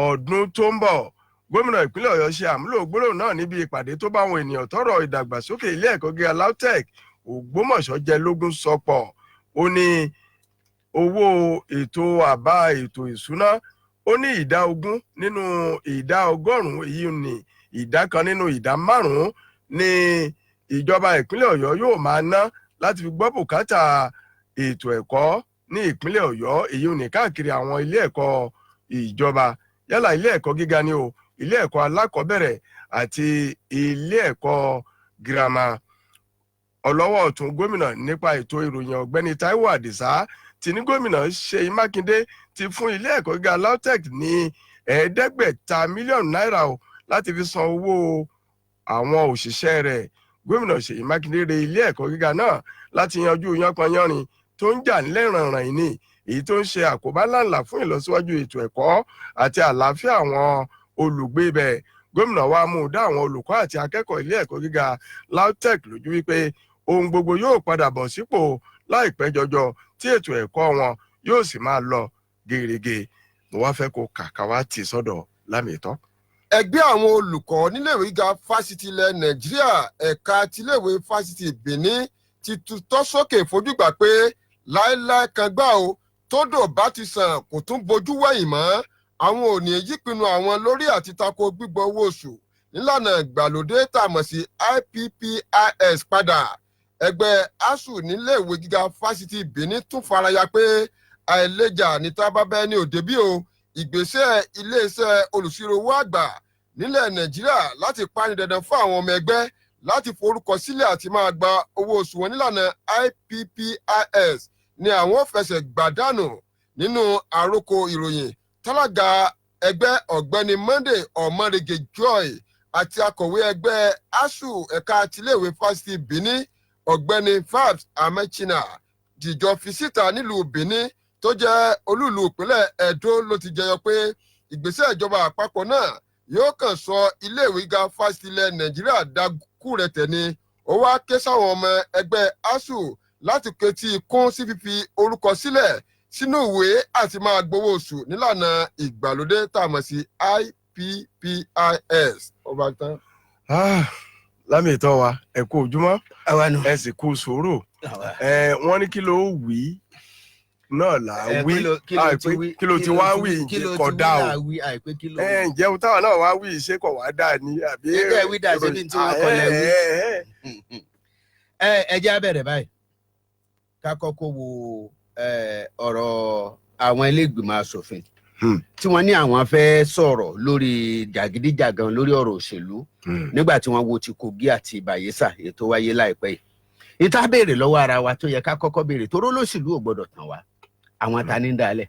ọdún tó ń bọ̀. Gómìnà ìpínlẹ̀ ọ̀yọ́ ṣe àmúlò gbólóhùn náà níbi ìpàdé tó bá àwọn ènìyàn tọ́rọ̀ ìdàgbàsókè ilé ẹ̀kọ́ gíga LAUTECH Ògbómọ̀ṣọ́ jẹ lógún sọpọ̀. Ó ní owó ètò àbá ètò ìṣúná ó ní ìdá 20 nínú ìdá 100 èyí ni ìdá kan nínú ìdá 5 ní ìjọba ìpínlẹ̀ ọ̀yọ́ yóò máa ná láti fi gbọ́ bùkátà ètò ẹ̀kọ́ ní ìpínlẹ̀ ọ̀yọ́ èyí ni káàkiri àwọn ilé ẹ̀kọ́ ìjọba yálà ilé ẹ̀kọ́ gíga ni o ilé ẹ̀kọ́ alákọ̀ọ́bẹ̀rẹ̀ àti ilé ẹ̀kọ́ girama. Ọlọ́wọ́ ọ̀tún gómìnà nípa ètò ìròyìn ọ̀gbẹ́ni Táíwò Àdìsá ti ní gómìnà Ṣèyí Mákindé ti fún ilé ẹ̀kọ́ gíga LAUTECH ní $500 mílíọ̀nù o láti fi san owó àwọn òṣìṣẹ́ rẹ̀. Gómìnà Ṣèyí Mákindé re ilé ẹ̀kọ́ gíga náà láti yanjú yánpọnyánrin tó ń jà nílẹ̀ ìrànràn ìní èyí tó ń ṣe àkóbá ńláńlá fún ìlọsíwájú ètò ẹ̀kọ́ àti àlàáfíà àwọn olùgbé ibẹ̀. Gómìnà wa mú dá àwọn olùkọ́ àti akẹ́kọ̀ọ́ ilé ẹ̀kọ́ gíga LAUTECH lójú wípé ohun gbogbo yóò padà bọ̀ sípò láìpẹ́ jọjọ tí ètò ẹ̀kọ́ wọn yóò sì máa lọ gèrègè. Mo wá fẹ́ kó kàkà wá tì sọ́dọ̀ Lámìtọ́. Ẹgbẹ́ àwọn olùkọ́ níléèwé gíga fásitì ilẹ̀ nàìjíríà ẹ̀ka tiléèwé fásitì Benin ti tutọ́ sókè fojúgbà pé láéláé kan gbà o tódò bá ti sàn kò tún bojú wẹ̀yìn mọ́. Àwọn ò ní yípinnu àwọn lórí àti tako gbígbọ́ owó oṣù nílànà ìgbàlódé tá a mọ̀ sí IPPIS padà. Ẹgbẹ́ ASUU níléèwé gíga fásitì Benin tún faraya pé àìlèjà níta bábẹ́ ní òde bí o ìgbésẹ̀ iléeṣẹ́ olùṣirò owó àgbà nílẹ̀ nàìjíríà láti pani dandan fún àwọn ọmọ ẹgbẹ́ láti forúkọ sílẹ̀ àti máa gba owó oṣù wọn nílànà IPPIS ni àwọn fẹsẹ̀ gbàdánù nínú àròkọ ìròyìn tálága ẹgbẹ́ ọ̀gbẹ́ni Monday Ọmọrege Joy àti akọ̀wé ẹgbẹ́ ASUU ẹ̀ka tiléèwé fásitì Benin ọ̀gbẹ́ni Fabs Amechina dìjọ fi síta nílùú Benin tó jẹ́ olúùlú ìpínlẹ̀ Ẹdó ló ti jẹyọ pé ìgbésẹ̀ ìjọba àpapọ̀ náà yóò kàn sọ iléèwé gíga fásitì ilẹ̀ nàìjíríà dákúrẹ̀tẹ̀ ni ó wá ké sáwọn ọmọ ẹgbẹ́ ASUU láti ketí kún sí fífi orúkọ sílẹ̀ sínú ìwé àti máa gbowó oṣù nílànà ìgbàlódé tá a mọ̀ sí IPPIS. ọba tán. Lámìtọ́ wa ẹ kú ojúmọ́ ẹ sì kú sùúrù wọ́n ní kí ló wí náà là á wí kí ló ti wá wí kódà o ǹjẹ́ ohun táwọn náà wá wí ṣé kò wá dáa ní àbí. ẹgbẹ́ wí dáa ṣe bí tí wọ́n kọ́ lẹ́ wí. ẹ jẹ́ á bẹ̀rẹ̀ báyìí ká kọ́kọ́ wo ọ̀rọ̀ àwọn ilé ìgbìmọ̀ asòfin tí wọ́n ní àwọn fẹ́ sọ̀rọ̀ lórí jàgídíjàgan lórí ọ̀rọ̀ òṣèlú nígbà tí wọ́n wo ti Kogi àti Bayelsa ètò wáyé láìpẹ́ yìí. ìta béèrè lọ́wọ́ ara wa tó yẹ ká kọ́kọ́ béèrè toró lóṣèlú ò gbọ́dọ̀ tàn wá àwọn ta ní dálẹ̀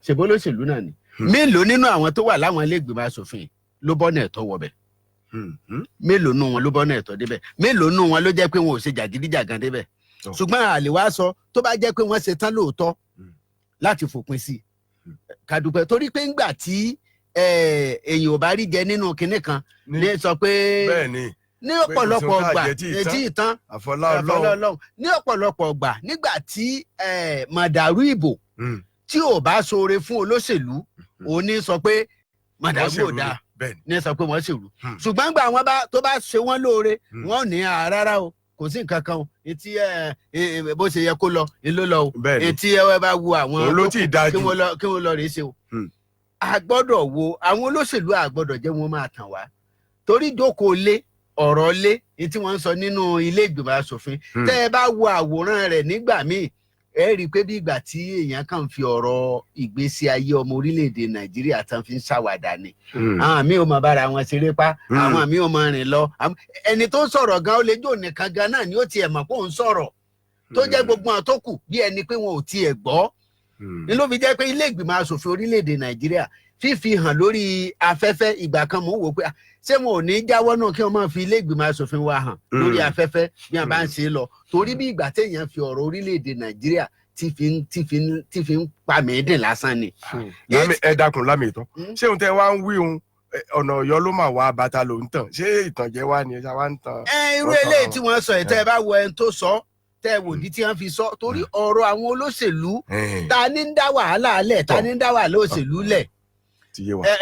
ṣèbó lóṣèlú náà ni mélòó nínú àwọn tó wà láwọn ilé ìgbìmọ̀ asòfin ló bọ́nà ẹ̀tọ́ wọbẹ̀ mélòó nù wọn ló bọ́nà ẹ̀tọ́ débẹ̀ mélòó nù wọn ló jẹ́ pé wọn ò ṣe jàgídíjàgan débẹ̀ ṣùgbọ́n àlè wá sọ tó bá jẹ́ pé wọ́n ṣe tán lóòótọ́ láti fòpin sí kàdùpẹ́ torí pé ńgbà tí èèyàn ò bá rí jẹ nínú kinní kan ní sọ pé ní ọ̀pọ̀lọpọ̀ ọgbà etí ìtàn àfọlọ́ọ̀lọ́hùn ní ọ̀pọ̀lọpọ̀ ọgbà nígbà tí màdàrú ìbò tí ò bá ṣoore fún olóṣèlú òní sọ pé màdàrú ò dáa ní sọ pé wọ́n ṣèrú ṣùgbọ́n gbà wọ́n tó bá ṣe wọ́n lóore wọ́n ní rárá o kò sí nǹkan kan o etí bó ṣe yẹ kó lọ ló lọ o etí ẹ bá wo àwọn kí wọ́n lọ rèé ṣe o a gbọ́dọ̀ wo àwọn olóṣèlú a gbọ́dọ̀ jẹ́ wọn máa tàn wá torí jókòó lé ọ̀rọ̀ lé tí wọ́n ń sọ nínú ilé ìgbìmọ̀ asòfin tẹ́ ẹ bá wo àwòrán rẹ̀ nígbà míì ẹ rí i pé bí ìgbà tí èèyàn kàn fi ọ̀rọ̀ ìgbésí ayé ọmọ orílẹ̀-èdè Nàìjíríà tán fi ń ṣàwàdà ni àwọn míì ò mọ bára wọn ṣeré pa àwọn míì ò mọ rìn lọ ẹni tó ń sọ̀rọ̀ gan ó lè jó nìkan gan náà ni ó tiẹ̀ mọ̀ pé òun sọ̀rọ̀ tó jẹ́ gbogbo àwọn tó kù bí ẹni pé wọn ò tiẹ̀ gbọ́ ni ló fi jẹ́ pé ilé ìgbìmọ̀ asòfin orílẹ̀-èdè Nàìjíríà fífi hàn lórí afẹ́fẹ́ ìgbà kan mò ń wò pé ṣé wọn ò ní jáwọ́ náà kí wọ́n máa fi ilé ìgbìmọ̀ asòfin wa hàn lórí afẹ́fẹ́ bí wọ́n bá ń ṣe é lọ torí bí ìgbà téèyàn fi ọ̀rọ̀ orílẹ̀-èdè Nàìjíríà tí fi ń pa mẹ́ẹ̀dín lásán ni. ẹ dákun lámì ìtọ́ ṣé òun tẹ wá ń wí òun ọ̀nà Ọ̀yọ́ ló mà wá bàtà ló ń tàn ṣé ìtànjẹ wá ni ẹja wá ń tàn. irú eléyìí tí wọ́n sọ ẹ̀ tẹ́ ẹ bá wo ẹni tó sọ tẹ́ ẹ wò ní tí wọ́n fi sọ torí ọ̀rọ̀ àwọn olóṣèlú ta ni ń dá wàhálà lẹ̀ ta ni ń dá wàhálà òṣèlú lẹ̀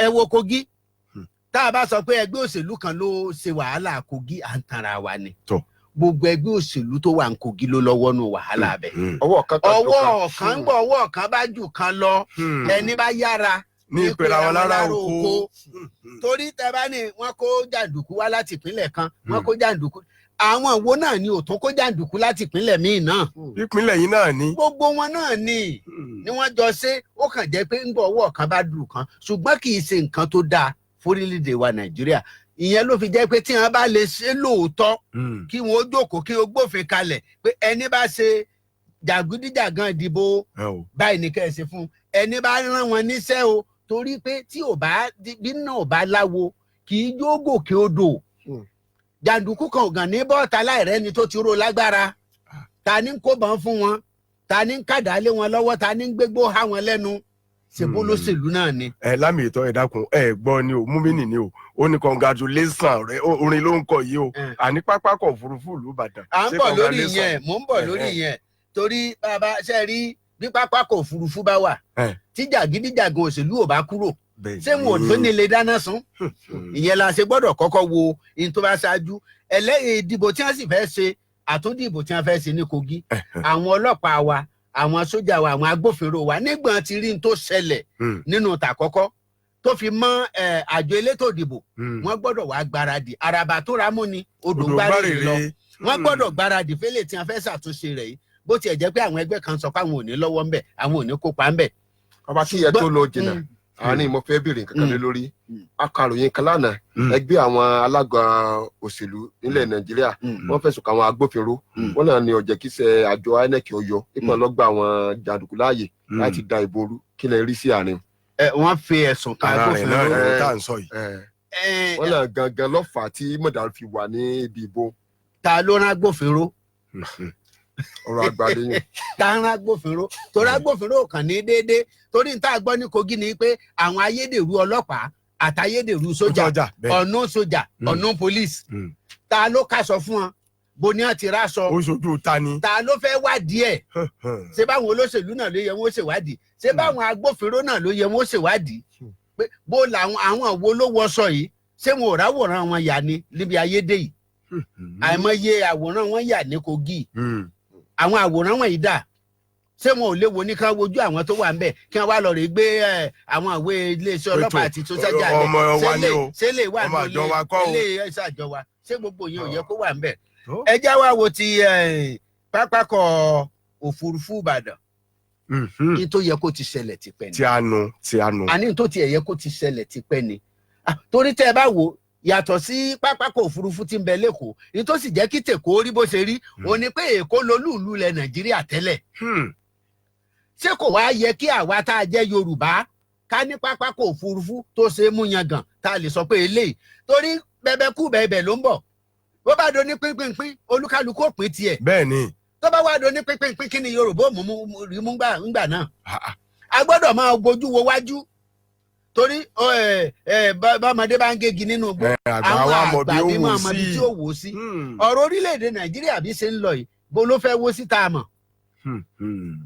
ẹ wo Kogi tá a bá sọ pé ẹgbẹ́ òṣèlú kan ló ṣe wàhálà Kogi à ń tanra wa ni gbogbo ẹgbẹ́ òṣèlú tó wà ní Kogi ló lọ́wọ́ nù wàhálà bẹ̀. ọwọ́ kan bá jù kan lọ ẹni bá yára ní ìpèrè àwọn lára oko torí tẹ bá ní wọn kó jàǹdùkú wá láti ìpínlẹ̀ kan wọn kó jàǹdùkú àwọn wo náà ni òtún kó jàǹdùkú láti ìpínlẹ̀ míì náà. ìpínlẹ̀ yìí náà ni. gbogbo wọn náà ni wọ́n jọ ṣe ó kàn jẹ́ pé ń bọ̀ ọwọ́ kan bá dùn kan ṣùgbọ́n kì í ṣe nǹkan tó dáa fórílẹ̀-èdè wa Nàìjíríà ìyẹn ló fi jẹ́ pé tí wọ́n bá lè ṣe lóòótọ́ kí wọ́n ó jókòó kí wọ́n gbófin kalẹ̀ pé ẹni bá ṣe jàgídíjàgan ìdìbò báyìí ní kẹ́ ẹ ṣe fún ẹni bá rán wọn níṣẹ́ o torí pé tí ò bá bí náà ò bá láwo kì í jógò kí ó dò jàǹdùkú kan ògàn ní bọ́ọ̀tà láìrẹ́ni tó ti ró lágbára ta ní kó bọ́n fún wọn ta ní kàdá lé wọn lọ́wọ́ ta ní gbégbó há wọn lẹ́nu ṣèbó lóṣèlú náà ni. ẹ lámì ìtọ́ ẹ dákun ẹ gbọ́ ni o múmínì ni o ó ní congratulation rẹ orin ló ń kọ yìí o àní pápákọ̀ òfurufú ìlú Ìbàdàn. à ń bọ̀ lórí yẹn mò ń bọ̀ lórí yẹn torí bàbá ṣe rí bí pápákọ̀ òfurufú bá wà tí jàgídíjàgan òṣèlú ò bá kúrò ṣé wọn ò tó nílé dáná sun ìyẹn la ṣe gbọ́dọ̀ kọ́kọ́ wo in tó bá ṣáájú ẹlẹ́yìn ìdìbò tí wọ́n sì fẹ́ ṣe àtúndìbò tí wọ́n fẹ́ ṣe ní Kogi àwọn ọlọ́pàá wa àwọn sójà wa àwọn agbófinró wa nígbà tí rí n tó ṣẹlẹ̀ nínú tàkọ́kọ́ tó fi mọ́ àjọ elétò ìdìbò wọ́n gbọ́dọ̀ wá gbáradì àràbà tó ramú ni odò gbárèrè lọ wọ́n gbọ́dọ̀ gbáradì fẹ́lẹ̀ tí wọ́n fẹ́ ṣàtúnṣe rẹ̀ yìí bó tiẹ̀ jẹ́ pé àwọn ẹgbẹ́ kan sọ pé àwọn ò ní lọ́wọ́ ńbẹ̀ àwọn ò ní kópa ńbẹ̀. ọba tí yẹ tó lọ jìnnà àárín mo fẹ́ béèrè nǹkan kan lé lórí akàròyìn kan lánàá ẹgbẹ́ àwọn alága òṣèlú nílẹ̀ Nàìjíríà wọ́n fẹ̀sùn kàn àwọn agbófinró wọ́n náà ní ọ̀jẹ̀ kíṣẹ́ àjọ INEC Ọ̀yọ́ nípa lọ́gbà àwọn jàǹdùkú láàyè láti da ìbò rú kí lè rí sí àárín. wọ́n fi ẹ̀sùn kan agbófinró wọ́n náà gangan lọ́fà tí mọ̀dàrú fi wà ní ibi ìbò. ta ló rán agbófinró ọ̀rọ̀ àgbàdo yẹn. ta ń agbófinró torí agbófinró kàn ní déédéé torí níta gbọ́ ní Kogi ni pé àwọn ayédèrú ọlọ́pàá àtayédèrú sójà ọ̀nà sójà ọ̀nà police ta ló kàṣọ fún wọn bo ní àti ráṣọ oṣooju ta ni ta ló fẹ́ wádìí ẹ̀ ṣé báwọn olóṣèlú náà ló yẹ wọ́n ṣèwádìí ṣé báwọn agbófinró náà ló yẹ wọ́n ṣèwádìí pé bó làwọn àwọn wo ló wọṣọ yìí ṣé wọn ò ráwòrán wọn yà ní níbi ayédè yìí àìmọye àwòrán wọn yà ní Kogi àwọn àwòrán wọn yìí dà ṣé wọn ò léwo ní ká wojú àwọn tó wà ń bẹ kí wọn wá lọ rè gbé àwọn ìwé iléeṣẹ́ ọlọ́pàá àti tó sẹjà lẹ ṣé lè wà ní ilé iṣẹ́ àjọwà ṣé gbogbo yẹn ò yẹ kó wà ń bẹ. ẹ já wá wo ti pápákọ̀ òfurufú Ìbàdàn ní tó yẹ kó ti ṣẹlẹ̀ tipẹ́ ni. tí a nu. àní tó tiẹ̀ yẹ kó ti ṣẹlẹ̀ tipẹ́ ni torí tẹ́ ẹ bá wò yàtọ̀ sí pápákọ̀ òfurufú tí ń bẹ lẹ́kọ̀ọ́ ní tó sì jẹ́ kí tèkó rí bó ṣe rí òun ni pé Èkó lolúùlú ilẹ̀ Nàìjíríà tẹ́lẹ̀ ṣé kò wá yẹ kí àwa tá a jẹ́ Yorùbá ká ní pápákọ̀ òfurufú tó ṣe é mú yangàn tá a lè sọ pé eléyìí torí bẹ́bẹ́ kú bẹ́ẹ̀bẹ́ ló ń bọ̀ bó bá do ní pínpín olúkálukú òpin tiẹ̀ bẹ́ẹ̀ ni tó bá wá do ní pínpín kí ni Yorùbá rí mú ńgbà náà a gbọ́dọ̀ máa gbójú wo wájú torí bọ́mọdé bá ń gégi nínú igbó àwọn àgbà bí mọ̀ ọmọdé tí ó wò ó sí ọ̀rọ̀ orílẹ̀-èdè Nàìjíríà bí ṣe ń lọ yìí bó ló fẹ́ wó sí tá a mọ̀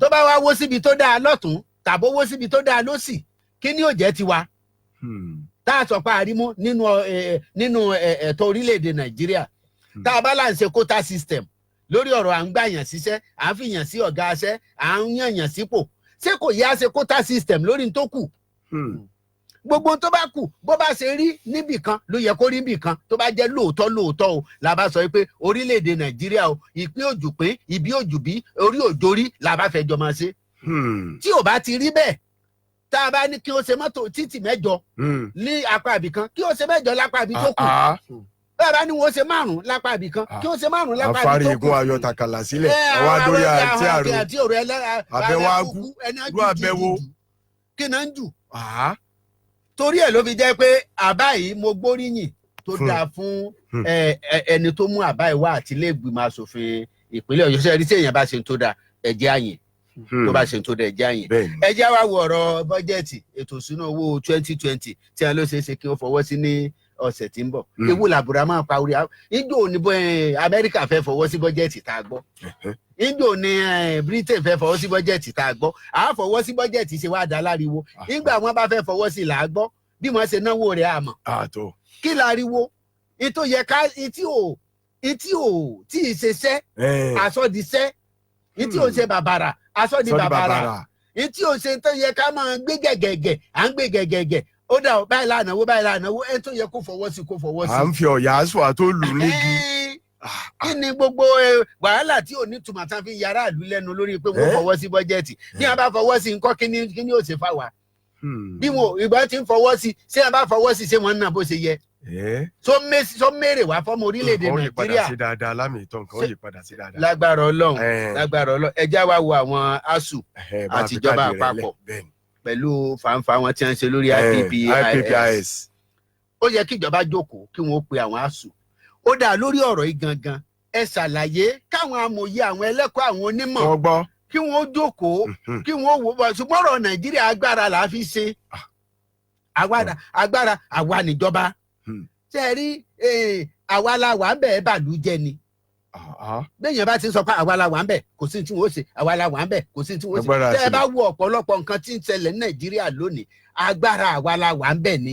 tó bá wá wó síbi tó dáa lọ́tún tàbó wó síbi tó dáa lósì kí ni ó jẹ́ tiwa tá a sọ pé àrímú nínú ẹ̀tọ́ orílẹ̀-èdè Nàìjíríà tá a bá là ń ṣe quota system lórí ọ̀rọ̀ à ń gbà yàn síṣẹ́ à ń fi yàn sí ọ̀gá aṣẹ́ à ń yàn yàn sípò ṣé kò yá ṣe quota system lórí tó kù gbogbo tó bá kù bó bá ṣe rí níbì kan ló yẹ kó rí níbì kan tó bá jẹ́ lóòótọ́ o la bá sọ pé orílẹ̀-èdè Nàìjíríà o ìpín òjùpín ìbí òjùbí orí òjòrí la bá fẹ́ jọ máa ṣe. tí ò bá ti rí bẹ́ẹ̀ tá a bá ní kí o ṣe mọ́tò títì 8 ní apá ibì kan kí o ṣe 8 lápá ibì tó kù bẹ́ẹ̀ bá ní wọ́n ṣe 5 lápá ibì kan kí o ṣe 5 lápá ibì tó kù. afárí igun ayọ̀ tàkàlà sílẹ̀ àwọn adórí àti àrò àbẹ̀wò ló àbẹ̀wò kí náà ń jù. torí ẹ̀ ló fi jẹ́ pé àbá yìí mo gbóríyìn tó dáa fún ẹni tó mú àbá yìí wá àti ilé ìgbìmọ̀ asòfin ìpínlẹ̀ Ọ̀yọ́ ṣe rí tí èèyàn bá ṣe tó dáa ẹ̀jẹ̀ àyìn tó bá ṣe tó dáa ẹ̀jẹ̀ àyìn. ẹ̀jẹ̀ wá wo ọ̀rọ̀ bọ́jẹ̀tì ètò ìṣúná owó 2020 tí a ló ṣeé ṣe kí wọ́n fọwọ́ sí ní ọ̀sẹ̀ tí ń bọ̀. ewu làbúrà máa pa orí ìjọ ní Amẹ́ríkà fẹ́ fọwọ́ sí bọ́jẹ̀tì tá a gbọ́. ìjọ ní Britain fẹ́ fọwọ́ sí bọ́jẹ̀tì tá a gbọ́. à á fọwọ́ sí bọ́jẹ̀tì ṣe wá dá láriwo. nígbà wọn bá fẹ́ fọwọ́ sí là á gbọ́ bí wọ́n ṣe náwó rẹ̀ àmọ́. kí láriwo ètò yẹ ká etí ò tí ì ṣe ṣẹ́ àsọdìṣẹ́ etí ò ṣe bàbàrà àsọdì bàbàrà etí ò ṣe tó yẹ ká máa gbé gẹ̀gẹ̀gẹ̀ à ń gbé gẹ̀gẹ̀gẹ̀ ó dà báyìí lánàwó ẹ tó yẹ kó fọwọ́ sí. à ń fi ọ̀yà aṣọ àtó lù nígi. kí ni gbogbo wàhálà tí ò ní tùmọ̀ tán fi yàrá ìlú lẹ́nu lórí pé wọ́n fọwọ́ sí bọ́jẹ́ẹ̀tì bí wọ́n bá fọwọ́ sí nǹkan kí ni ó ṣe fà wá. bí wọn ìbọn ti ń fọwọ́ sí ṣé wọ́n bá fọwọ́ sí ṣé wọ́n ń nà bó ṣe yẹ. tó mèrè wá fọ́mọ orílẹ̀-èdè Nàìjíríà. ó yí padà sí dáadáa lámì ìtàn kan ó yí padà sí dáadáa. lágbára Ọlọ́run ẹ já wa wo àwọn ASUU àtijọba àpapọ̀ pẹ̀lú fàǹfà wọn tí wọ́n ń ṣe lórí IPPIS. ó yẹ kí ìjọba jókòó kí wọ́n pe àwọn ASUU. ó dà lórí ọ̀rọ̀ yìí gangan ẹ ṣàlàyé káwọn amòye àwọn ẹlẹ́kọ̀ọ́ àwọn onímọ̀ kí wọ́n jókòó kí wọ́n wò ó ṣùgbọ́n ọ̀rọ̀ Nàìjíríà agbára là á fi ṣe agbára àwa níjọba ṣe rí àwa la wà ń bẹ̀ ẹ́ bàlú jẹ ni. bẹ́ẹ̀yẹn bá ti sọ pé àwa la wà ń bẹ̀ kò sí tí wọ́n ṣe àwa la wà ń bẹ̀ kò sí tí wọ́n ṣe tẹ́ ẹ bá wo ọ̀pọ̀lọpọ̀ nǹkan tí ń ṣẹlẹ̀ ní Nàìjíríà lónìí agbára àwa la wà ń bẹ̀ ni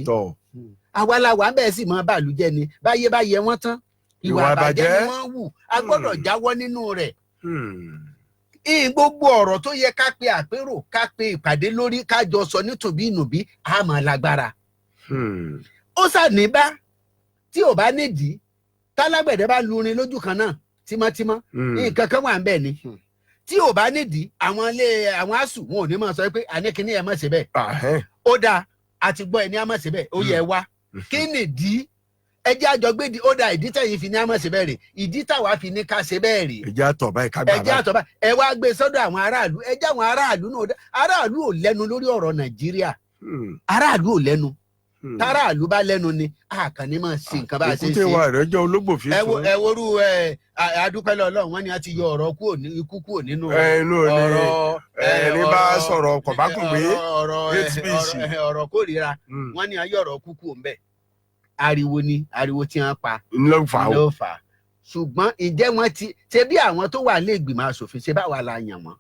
àwa la wà ń bẹ̀ sì mọ́ bàlújẹ́ ni báyé bá yẹ wọ́n tán ìwà àbàjẹ́ ni wọ́n wù a gbọ́dọ̀ jáwọ́ nínú rẹ̀. gbogbo ọ̀rọ̀ tó yẹ ká pe àpérò ká pe ìpàdé lórí ká jọ sọ nítòbí ìnùbí a máa lágbára. ó ṣàníbá tí ò bá nídìí tálágbẹ̀dẹ bá lurin lójú kan náà tímọ́tímọ́ nǹkan kan wà ń bẹ̀ ni tí ò bá nídìí àwọn ASUU wọn ò ní máa sọ pé àníkíní ẹ má ṣe bẹ́ẹ̀ ó dáa àti gbọ́ ẹ ní á má ṣe bẹ́ẹ̀ ó yẹ wá kí nìdí ẹjẹ́ àjọgbédi ó dáa ìdí tẹ̀yìn fi ní á má ṣe bẹ́ẹ̀ rè ìdí táwa fi ní ká ṣe bẹ́ẹ̀ rè ẹjẹ́ àtọ̀ báyìí ká gbà báyìí ẹ wá gbé sọ́dọ̀ àwọn aráàlú ẹjẹ́ àwọn aráàlú ò lẹ́nu lórí ọ̀rọ̀ Nàìjíríà aráàlú ò lẹ́nu táràlú bá lẹ́nu ni àkànní máa ṣe nǹkan bá a ṣe ń ṣe. èkúté wa rẹ̀ jẹ́ ológbò fi sùn. ẹ worú adúpẹ́lẹ́ Ọlọ́run wọ́n ní a ti yọ ọ̀rọ̀ ikú kúrò nínú ọ̀rọ̀ ẹni bá sọ̀rọ̀ kọ̀bákùngbé ọ̀rọ̀ kórìíra wọ́n ní a yọ ọ̀rọ̀ kúkú òǹbẹ̀ ariwo tí wọ́n pa ló fà á. ṣùgbọ́n ǹjẹ́ wọ́n ti ṣe bí àwọn tó wà lé ìgbìmọ̀ asòfin ṣe bá wà la yàn wọ́n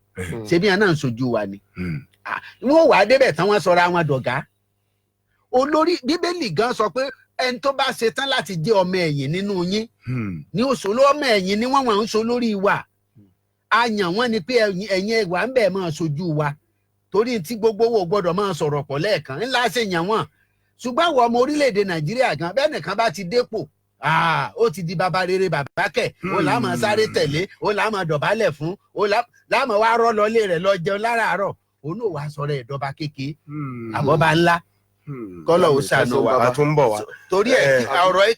ṣe bí wọn náà ń sojú wa ni wọ́n wà á débẹ̀ tán wọ́n sọra wọn dọ̀gá. Olórí Bíbélì gan sọ pé ẹni tó bá ṣe tán láti jẹ́ ọmọ ẹ̀yìn nínú yín ní òṣòló ọmọ ẹ̀yìn ni wọ́n wà ń so lórí wa a yàn wọ́n ni pé ẹ̀yin ẹ̀wà ń bẹ̀ máa sojú wa torí tí gbogbo wo gbọ́dọ̀ máa sọ̀rọ̀ pọ̀ lẹ́ẹ̀kan ńlá ṣe yàn wọ́n ṣùgbọ́n àwọn ọmọ orílẹ̀-èdè Nàìjíríà gan bẹ́ẹ̀ nìkan bá ti dépò ó ti di bàbá rere bàbá kẹ̀ ó là máa sáré tẹ̀lé ó là máa dọ̀bálẹ̀ fún ó là máa wá rọ́ lọlé rẹ̀ lọ jẹun láràárọ̀ òun ò wá sọ̀rọ̀ ẹ̀dọ́ba kéke àbọ̀bá ńlá kọlọ ò ṣàánú wa torí ẹ ọ̀rọ̀ yìí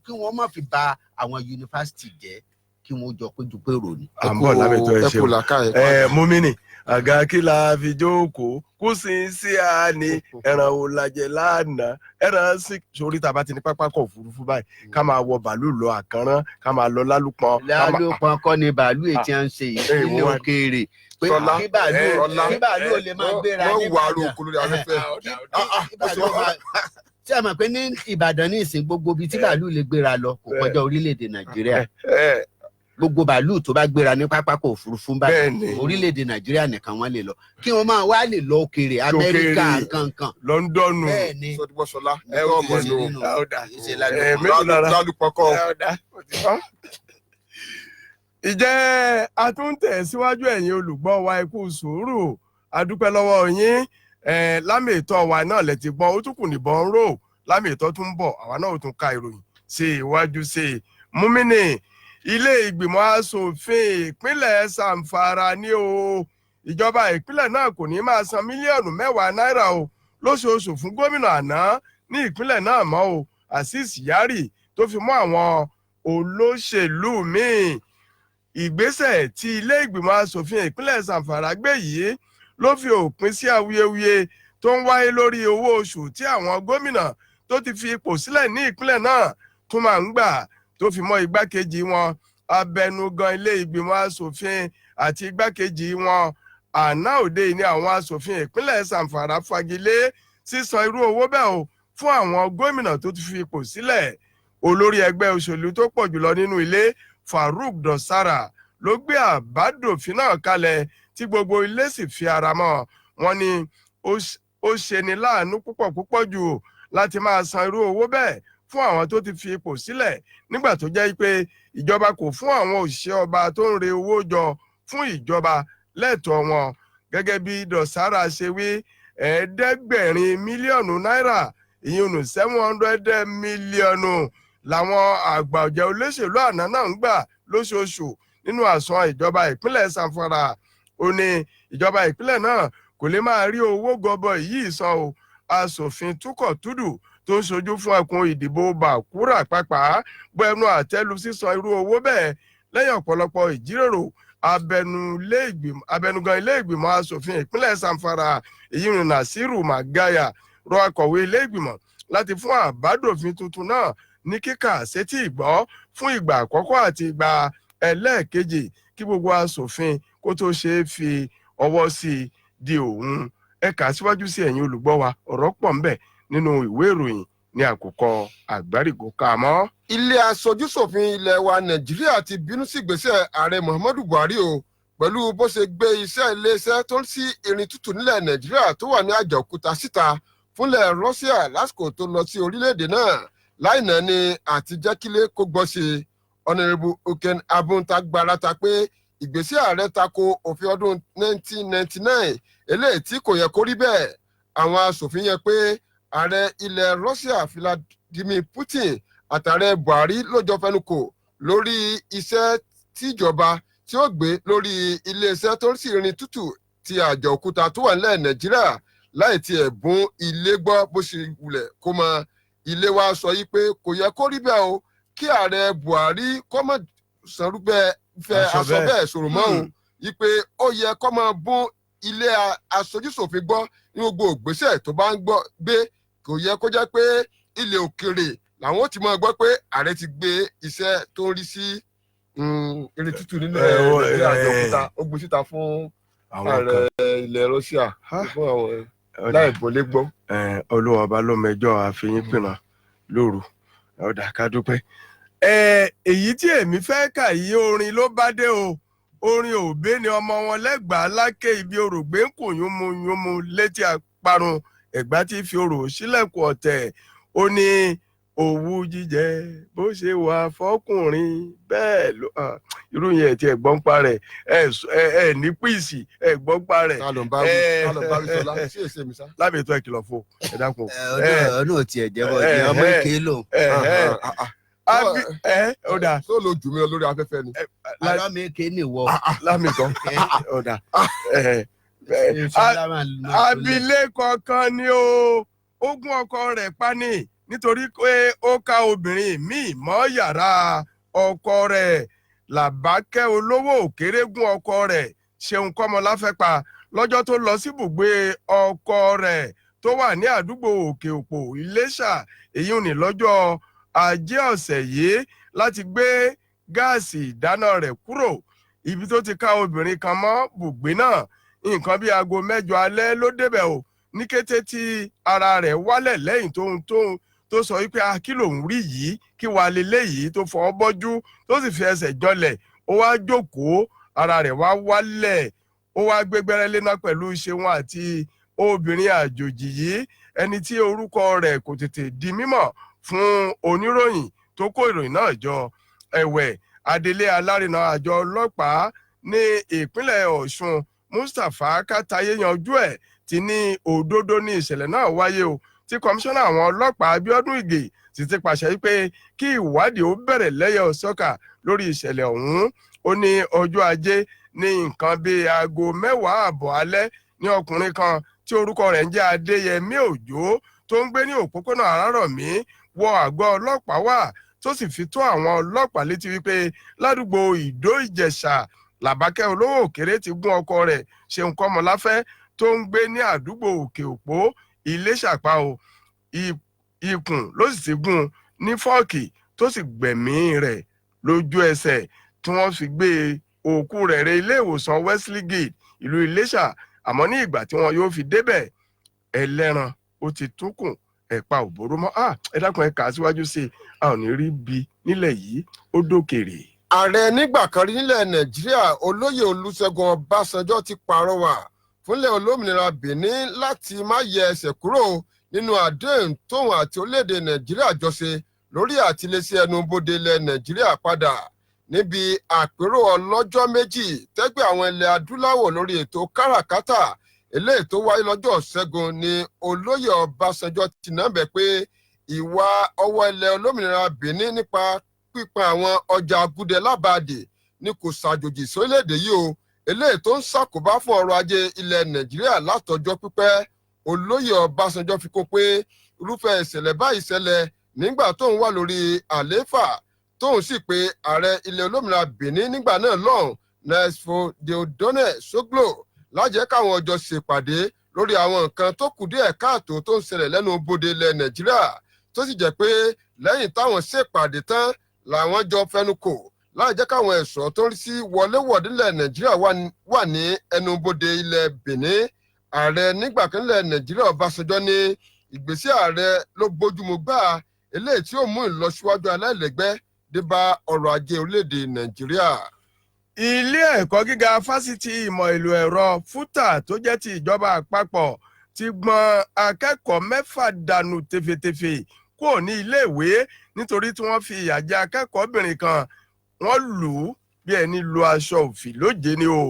kí wọ́n má fi bà àwọn yunifásitì jẹ́ kí wọ́n jọ péjú pérò ni. à ń bọ̀ lábẹ́tọ̀ ẹ ṣeun mọ́mìnì àga kí la fi jókòó kó sí àní ẹran ò lajẹ lánàá ẹran sí sórí tàbá ti ní pápákọ̀ òfurufú báyìí ká máa wọ bàálù lọ àkànrán ká máa lọ lálùpọ̀. lálùpọ̀ kọ́ ni bàálù ètí à ń ṣe ìpínlẹ̀ òkèèrè pé kí bàálù ò lè máa gbéra ní Ìbàdàn tí a mọ̀ pé ní Ìbàdàn ní ìsìn gbogbo ibi tí bàálù lè gbéra lọ kò kọjá orílẹ̀-èdè Nàìjíríà gbogbo bàálù tó bá gbéra ní pápákọ̀ òfurufú báyìí orílẹ̀-èdè Nàìjíríà nìkan wọ́n lè lọ kí wọ́n máa wá lè lọ òkèèrè Amẹ́ríkà kankan Lọ́ńdọ̀nù bẹ́ẹ̀ni Sọdúnbọ̀sọlá ọmọ lálùpọ̀kọ̀. Ìjẹ́ àtúntẹ̀ síwájú ẹ̀yin olùgbọ́ wa ẹ kú sùúrù adúpẹ́ lọ́wọ́ yín lámì ìtọ́ wa náà lẹ ti gbọ́ ó tún kù níbọn ń rò lámì ìtọ́ tún ń bọ̀ àwa náà ó tún ka ìròyìn sí iwájú sí i. Múmínì ilé ìgbìmọ̀ asòfin ìpínlẹ̀ Zamfara ní o ìjọba ìpínlẹ̀ náà kò ní máa san mílíọ̀nù 10 náírà o lóṣooṣù fún gómìnà àná ní ìpínlẹ̀ náà mọ́ o Azeez Yari tó fi mọ́ àwọn olóṣèlú míì. Ìgbésẹ̀ tí ilé ìgbìmọ̀ asòfin ìpínlẹ̀ Zamfara gbé yìí ló fi òpin sí awuyewuye tó ń wáyé lórí owó oṣù tí àwọn gómìnà tó ti fi ipò sílẹ̀ ní ìpínlẹ̀ náà tún máa ń gbà tó fi mọ́ igbákejì wọn abẹnugan ilé ìgbìmọ̀ asòfin àti igbákejì wọn. Àná òde ni àwọn asòfin ìpínlẹ̀ Zamfara fagilé sísan irú owó bẹ́ẹ̀ o fún àwọn gómìnà tó ti fi ipò sílẹ̀. Olórí ẹgbẹ́ òṣèlú tó pọ̀ jùlọ nínú ilé Farouk Dosara ló gbé àbádòfin náà kalẹ̀ tí gbogbo ilé sì fi ara mọ́. Wọ́n ní ó ṣeni láàánú púpọ̀ jù láti máa san irú owó bẹ́ẹ̀ fún àwọn tó ti fi ipò sílẹ̀ nígbà tó jẹ́ pé ìjọba kò fún àwọn òṣìṣẹ́ ọba tó ń re owó jọ fún ìjọba lẹ́tọ̀ọ́ wọn. Gẹ́gẹ́ bí Dosara ṣe wí 500 mílíọ̀nù náírà ìyẹn 700 mílíọ̀nù làwọn àgbà ọ̀jẹ̀ olóṣèlú àná náà ń gbà lóṣooṣù nínú àsùnwọ̀n ìjọba ìpínlẹ̀ Zamfara. Ó ní ìjọba ìpínlẹ̀ náà kò lè máa rí owó gọbọi yìí san o. Aṣòfin Túkọ̀ Túdù tó ń ṣojú fún ẹkùn ìdìbò Bàkúrà pàápàá bọ ẹnu àtẹ́lu sísan irú owó bẹ́ẹ̀ lẹ́yìn ọ̀pọ̀lọpọ̀ ìjíròrò. Abẹnugan ilé ìgbìmọ̀ aṣòfin ìpínlẹ̀ Zamfara èyí ni Nasiru Magaya rọ akọ̀wé ilé ìgbìmọ̀ láti fún àbádòfin tuntun náà ní kíkà sétí ìgbọ́ fún ìgbà àkọ́kọ́ àti ìgbà ẹlẹ́ẹ̀kejì kí gbogbo aṣòfin kó tó ṣe é fi ọwọ́ sí i di òun. Ẹ kà síwájú sí ẹ̀yin olùgbọ́ wa ọ̀rọ̀ pọ̀ ńbẹ̀ nínú ìwé ìròyìn ní àkókò àgbárígò kàmọ́. Ilé aṣojúṣòfin ilẹ̀ wa Nàìjíríà ti bínú sí ìgbésẹ̀ ààrẹ Muhammadu Buhari o pẹ̀lú bó ṣe gbé iṣẹ́ iléeṣẹ́ tó ń sí irin tútù nílẹ̀ Nàìjíríà tó wà ní Àjàòkúta síta fúnlẹ̀ Russia lásìkò tó lọ sí orílẹ̀-èdè náà láìná ni àti jẹ́kílé kó gbọ́ ṣe. Honourable Oken Abunta gbarata pé ìgbésẹ̀ ààrẹ tako òfin ọdún 1999 eléyìí tí kò yẹ kó rí bẹ́ẹ̀. Àwọn aṣòfin yẹ pé ààrẹ ilẹ̀ Russia Vladimir Putin àtàrẹ Buhari ló jọ fẹnukò lórí iṣẹ́ tíjọba tí ó gbé lórí iléeṣẹ́ tó ń sí irin tútù ti Àjàòkúta tó wà nílẹ̀ Nàìjíríà láì tiẹ̀ bún ilé gbọ́ bó ṣe wulẹ̀ kó mọ. Ilé wa sọ yìí pé kò yẹ kó rí bẹ́ẹ̀ o kí ààrẹ Buhari kó mọ̀ sọ̀rúgbẹ́ fẹ́ aṣọ bẹ́ẹ̀ sọ̀rọ̀ mọ́ o yìí pé ó yẹ kó máa bún ilé aṣojúṣòfin gbọ́ ní gbogbo ìgbésẹ̀ tó bá ń gbé kò yẹ kó jẹ́ pé ilẹ̀ òkèrè làwọn ó ti máa gbọ́ pé ààrẹ ti gbé iṣẹ́ tó ń rí sí irin tútù nílẹ̀ Àjàòkúta ó gbé síta fún ààrẹ ilẹ̀ Russia fún àwọn láì bọ́lé gbọ́. Olúwa ọba ló mẹjọ àfihàn pinna lóru ọ̀dà ká dúpẹ́. Èyí tí èmi fẹ́ kà yí orin ló bá dé o orin òbé ni ọmọ wọn lẹ́gbàá lákè ibi òrògbé ń kò yúnmuyúnmu létí àparun ẹ̀gbá tí fi òrò sílẹ̀kùn ọ̀tẹ̀ ó ní òwú jíjẹ bó ṣe wà fọkùnrin bẹ́ẹ̀ ló irú yẹn tí ẹ̀gbọ́n pa rẹ̀ ẹ ní píìsì ẹ̀gbọ́n pa rẹ̀. lábẹ́ ètò ìkìlọ̀ fún ẹ dákun. ọ̀nà tiẹ̀ jẹ́bọ̀ ní ọmọ èké lò. ọ̀dà. tó lo jù mí lórí afẹ́fẹ́ ni. alámi èké nìwọ. lámìtàn ọ̀dà. abilékọ kan ni ó gún ọkọ rẹ̀ pa ni nítorí pé ó ká obìnrin míì mọ́ yàrá ọkọ rẹ̀. Làbákẹ́ olówó òkèrè gún ọkọ rẹ̀ Ṣeun Kọ́mọláfẹ́ pa lọ́jọ́ tó lọ sí ibùgbé ọkọ rẹ̀ tó wà ní àdúgbò Òkè Òpó Iléṣà èyí ò ní lọ́jọ́ Ajé ọ̀sẹ̀ yìí láti gbé gáàsì ìdáná rẹ̀ kúrò. Ibi tó ti ká obìnrin kan mọ́ bùgbé náà nǹkan bíi aago 8 alẹ́ ló débẹ̀ o ní kété tí ara rẹ̀ wálẹ̀ lẹ́yìn tó sọ wípé kí lòun rí yìí kí wàá lélẹ̀ yìí tó fọwọ́ bọ́jú tó sì fi ẹsẹ̀ jọlẹ̀ ó wá jókòó ara rẹ̀ wá wálẹ̀ ó wá gbégbẹ́rẹ́ léná pẹ̀lú Ṣeun àti obìnrin àjòjì yìí ẹni tí orúkọ rẹ̀ kò tètè di mímọ̀ fún oníròyìn tó kó ìròyìn náà jọ. Ẹ̀wẹ̀ adelé alárinà àjọ ọlọ́pàá ní ìpínlẹ̀ Ọ̀ṣun Mustapha Kataye yanjú ẹ̀ ti ní òdodo ní ìṣẹ̀lẹ̀ náà wáyé o tí kọmíṣánná àwọn ọlọ́pàá Abíọ́dún Ìgè sì ti pàṣẹ pé kí ìwádìí ó bẹ̀rẹ̀ lẹ́yẹ òsọ́kà lórí ìṣẹ̀lẹ̀ ọ̀hún. Ó ní ọjọ́ ajé ní nǹkan bíi aago 10:30 alẹ́ ní ọkùnrin kan tí orúkọ rẹ̀ ń jẹ́ Adéyẹmí Òjó tó ń gbé ní òpópónà Arárọ̀mí wọ àgọ́ ọlọ́pàá wá tó sì fi tó àwọn ọlọ́pàá létí wípé ládùúgbò Ìdó Ìjẹ̀ṣà Làbákẹ́ olówó òkèrè ti gún ọkọ rẹ̀ Ṣeun Kọ́mọláfẹ́ tó ń gbé ní àdúgbò Òkè Òpó Iléṣàpá o. Ikùn ló sì ti gún ní fọ́ọ̀kì tó sì gbẹ̀mí rẹ̀ lójú ẹsẹ̀ tí wọ́n fi gbé òkú rẹ̀ rẹ ilé ìwòsàn Wesley Gate ìlú Iléṣà. Àmọ́ ní ìgbà tí wọn yóò fi débẹ̀ ẹlẹ́ran ó ti túkùn ẹ̀pa òbóró mọ́. Ẹ dákun ẹ kà á síwájú sí i, a ò ní rí bí nílẹ̀ yìí ó dókèrè. Ààrẹ nígbà kan rí nílẹ̀ Nàìjíríà Olóyè Olúṣẹ́gun Ọbásanjọ́ ti pàrọwà fúnlẹ̀ olómìnira Benin láti má yẹ ẹsẹ̀ kúrò nínú àdéhùn tóun àti orílẹ̀-èdè Nàìjíríà jọ ṣe lórí àtiléṣí ẹnubodè ilẹ̀ Nàìjíríà padà níbi àpérò ọlọ́jọ́ méjì tẹ́gbẹ́ àwọn ilẹ̀ adúláwọ̀ lórí ètò káràkátà eléyìí tó wáyé lọ́jọ́ Ṣẹ́gun ni Olóyè Ọbásanjọ́ ti nàbẹ̀ pé ìwà ọwọ́ ilẹ̀ olómìnira Benin nípa pípín àwọn ọjà agúdẹ lábàdì ni kò ṣàjòjì sórílẹ̀-èdè yìí o eléyìí tó ń ṣàkóbá fún ọrọ̀ ajé ilẹ̀ Nàìjíríà látọjọ́ pípẹ́. Olóyè Ọbásanjọ́ fi kún pé irúfẹ́ ìṣẹ̀lẹ̀ báyìí ṣẹlẹ̀ nígbà tóun wà lórí àlééfà tóun sì pé ààrẹ ilẹ̀ olómìnira Benin nígbà náà lọ́hùn Nesfo Diodone Soglo lájẹ́ káwọn ọjọ́ ṣèpàdé lórí àwọn nǹkan tó kù díẹ̀ káàtó tó ń ṣẹlẹ̀ lẹ́nu bodè ilẹ̀ Nàìjíríà tó sì jẹ́ pé lẹ́yìn táwọn ṣèpàdé tán làwọn jọ fẹnu kò láì jẹ́ káwọn ẹ̀ṣọ́ tó ń rí sí wọléwọ̀de ilẹ̀ Nàìjíríà wà ní ẹnubodè ilẹ̀ Benin. Ààrẹ nígbà kan ilẹ̀ Nàìjíríà Ọbásanjọ́ ní ìgbésẹ̀ ààrẹ ló bójúmu gbà eléyìí tí ó mú ìlọsíwájú aláìlẹ́gbẹ́ dé bá ọrọ̀ ajé orílẹ̀-èdè Nàìjíríà. Ilé ẹ̀kọ́ gíga fásitì ìmọ̀ ìlò ẹ̀rọ FUTA tó jẹ́ ti ìjọba àpapọ̀ ti gbọ́n akẹ́kọ̀ọ́ 6 dànù tefetefe kúrò ní iléèwé nítorí tí wọ́n fi ìyà jẹ akẹ́kọ̀ọ́bìnrin kan wọ́n lù ú bí ẹni lu aṣọ òfì lóje ni o.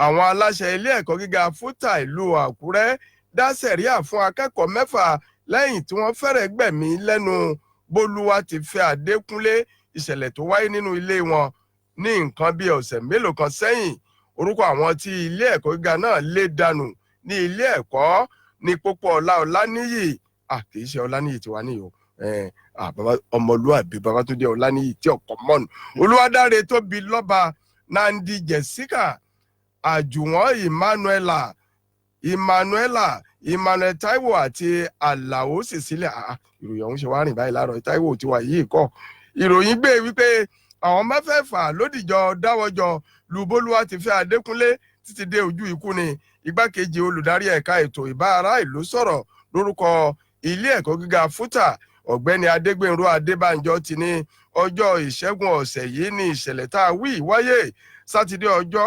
Àwọn aláṣẹ ilé ẹ̀kọ́ gíga FUTA ìlú Àkúrẹ́ dá sẹ̀ríà fún akẹ́kọ̀ọ́ 6 lẹ́yìn tí wọ́n fẹ́rẹ̀ gbẹ̀mí lẹ́nu Bólúwatifẹ́ Adékúnlé ìṣẹ̀lẹ̀ tó wáyé nínú ilé wọn ní nǹkan bí ọ̀sẹ̀ mélòó kan sẹ́yìn. Orúkọ àwọn tí ilé ẹ̀kọ́ gíga náà lé dànù ní ilé ẹ̀kọ́ ní Pópóọlá Ọláníyì kì í ṣe Ọláníyì tiwa níyì o ọmọlúàbí Babátúndé Ọláníyì tí ọkọ̀ mọ́nu Olúwadáre Tóbi Lọ́ba Nandi Jessica Àjùwọ̀n Emmanuel Taiwo àti Àlàó Cecilia. Ìròyìn ọ̀hún ṣe wá rìn báyìí láàárọ̀ Taiwo ti wà yìí kọ́. Ìròyìn gbé wípé àwọn mẹ́fẹ̀ẹ̀fà lódìjọ dáwọ́jọ lu Bólúwatifẹ́ Adékúnlé títí dé ojú ikú ni. Igbákejì olùdarí ẹ̀ka ètò ìbá ará ìlú sọ̀rọ̀ lórúkọ ilé ẹ̀kọ́ gíga FUTA Ọ̀gbẹ́ni Adégbènrò Adébánjọ ti ní ọjọ́ Ìṣẹ́gun ọ̀sẹ̀ yìí ní ìṣẹ̀lẹ̀ tá a wí wáyé. Sátidé ọjọ́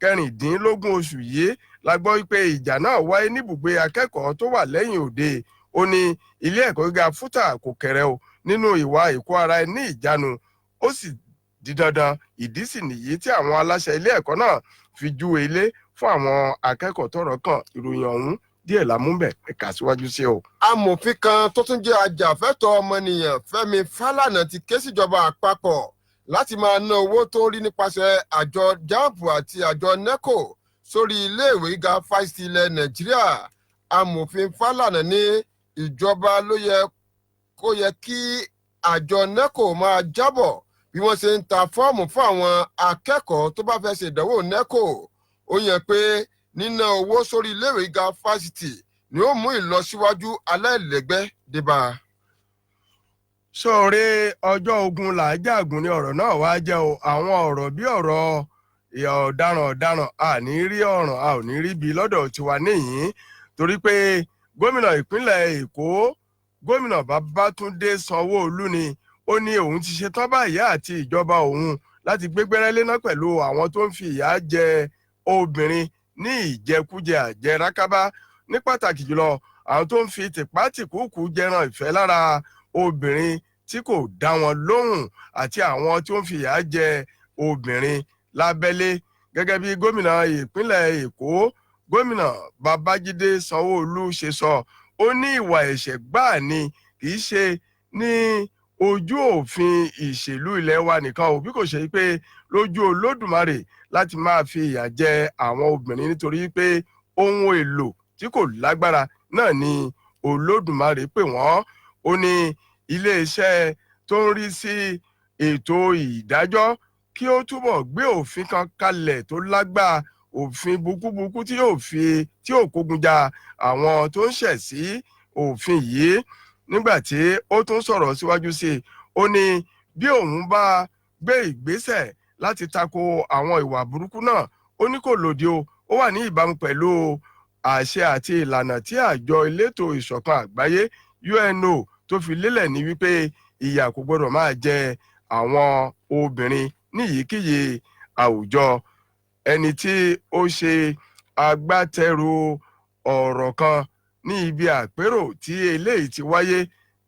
16 oṣù yìí la gbọ́ wípé ìjà náà wáyé níbùgbé akẹ́kọ̀ọ́ tó wà lẹ́yìn òde. Ó ní ilé ẹ̀kọ́ gíga FUTA kò kéré o nínú ìwà ìkó ara ẹni ìjánu. Ó sì di dandan ìdí sì nìyí tí àwọn aláṣẹ ilé ẹ̀kọ́ náà fi júwe ilé fún àwọn akẹ́kọ̀ọ́ tọ́rọ̀ kàn. Ìròyìn ọ̀hún díẹ̀ lámúbẹ̀ ẹ̀ka síwájú sí o. Amòfin kan tó tún jẹ́ ajàfẹ́tọ̀ọ́ ọmọnìyàn Fẹ́mi Fálànà ti ké síjọba àpapọ̀ láti máa ná owó tó rí nípasẹ̀ àjọ JAMB àti àjọ NECO sórí iléèwé gíga fásitì ilẹ̀ Nàìjíríà. Amòfin Fálànà ní ìjọba ló yẹ kí àjọ NECO máa jábọ̀ bí wọ́n ṣe ń ta fọ́ọ̀mù fún àwọn akẹ́kọ̀ọ́ tó bá fẹ́ ṣe ìdánwò NECO. Ó yẹ pé níná owó sórí iléèwé gíga fásitì ni ó mú ìlọsíwájú aláìlẹ́gbẹ́ débà. Sọ̀rọ̀ ọjọ́ ogun làájàgùn ni ọ̀rọ̀ náà wá jẹ́ o. Àwọn ọ̀rọ̀ bí ọ̀rọ̀ ọ̀daràn a ní rí ọ̀ràn a ò ní rí bí lọ́dọ̀ tiwa níyìn torí pé gómìnà ìpínlẹ̀ Èkó gómìnà Babátúndé Sanwó-Olú ni ó ní òun ti ṣetán báyìí àti ìjọba òun láti gbégbẹ́rẹ́ léná pẹ̀lú àwọn tó ń fi ìyà jẹ obìnrin ní ìjẹkújẹ àjẹrákábá ní pàtàkì jùlọ àwọn tó ń fi tìpátìkúùkù jẹran ìfẹ́ lára obìnrin tí kò dá wọn lóhùn àti àwọn tí ó ń fi ìyà jẹ obìnrin lábẹ́lé. Gẹ́gẹ́ bí gómìnà ìpínlẹ̀ Èkó gómìnà babájídé sanwó-olú ṣe sọ ó ní ìwà ẹ̀ṣẹ̀ gbáà ni kì í ṣe ní ojú òfin ìṣèlú ilẹ̀ wa nìkan ò bí kò ṣe pé lójú olódùmarè láti máa fi ìyà jẹ àwọn obìnrin nítorí pé ohun èlò tí kò lágbára náà ni olódùmarè pè wọ́n. Ó ní iléeṣẹ́ tó ń rí sí ètò ìdájọ́ kí ó túbọ̀ gbé òfin kan kalẹ̀ tó lágbára, òfin búkúbúkú tí yóò kógun ja àwọn tó ń ṣẹ̀ sí òfin yìí. Nígbà tí ó tún sọ̀rọ̀ síwájú sí i, ó ní bí òun bá gbé ìgbésẹ̀ láti tako àwọn ìwà burúkú náà, ó ní kò lòdì o, ó wà ní ìbámu pẹ̀lú àṣẹ àti ìlànà tí àjọ elétò ìṣọ̀kan àgbáyé UNO tó fi lélẹ̀ ní wípé ìyà kò gbọdọ̀ máa jẹ àwọn obìnrin ní èyíkéyìí àwùjọ. Ẹni tí ó ṣe agbátẹrù ọ̀rọ̀ kan ní ibi àpérò tí eléyìí ti wáyé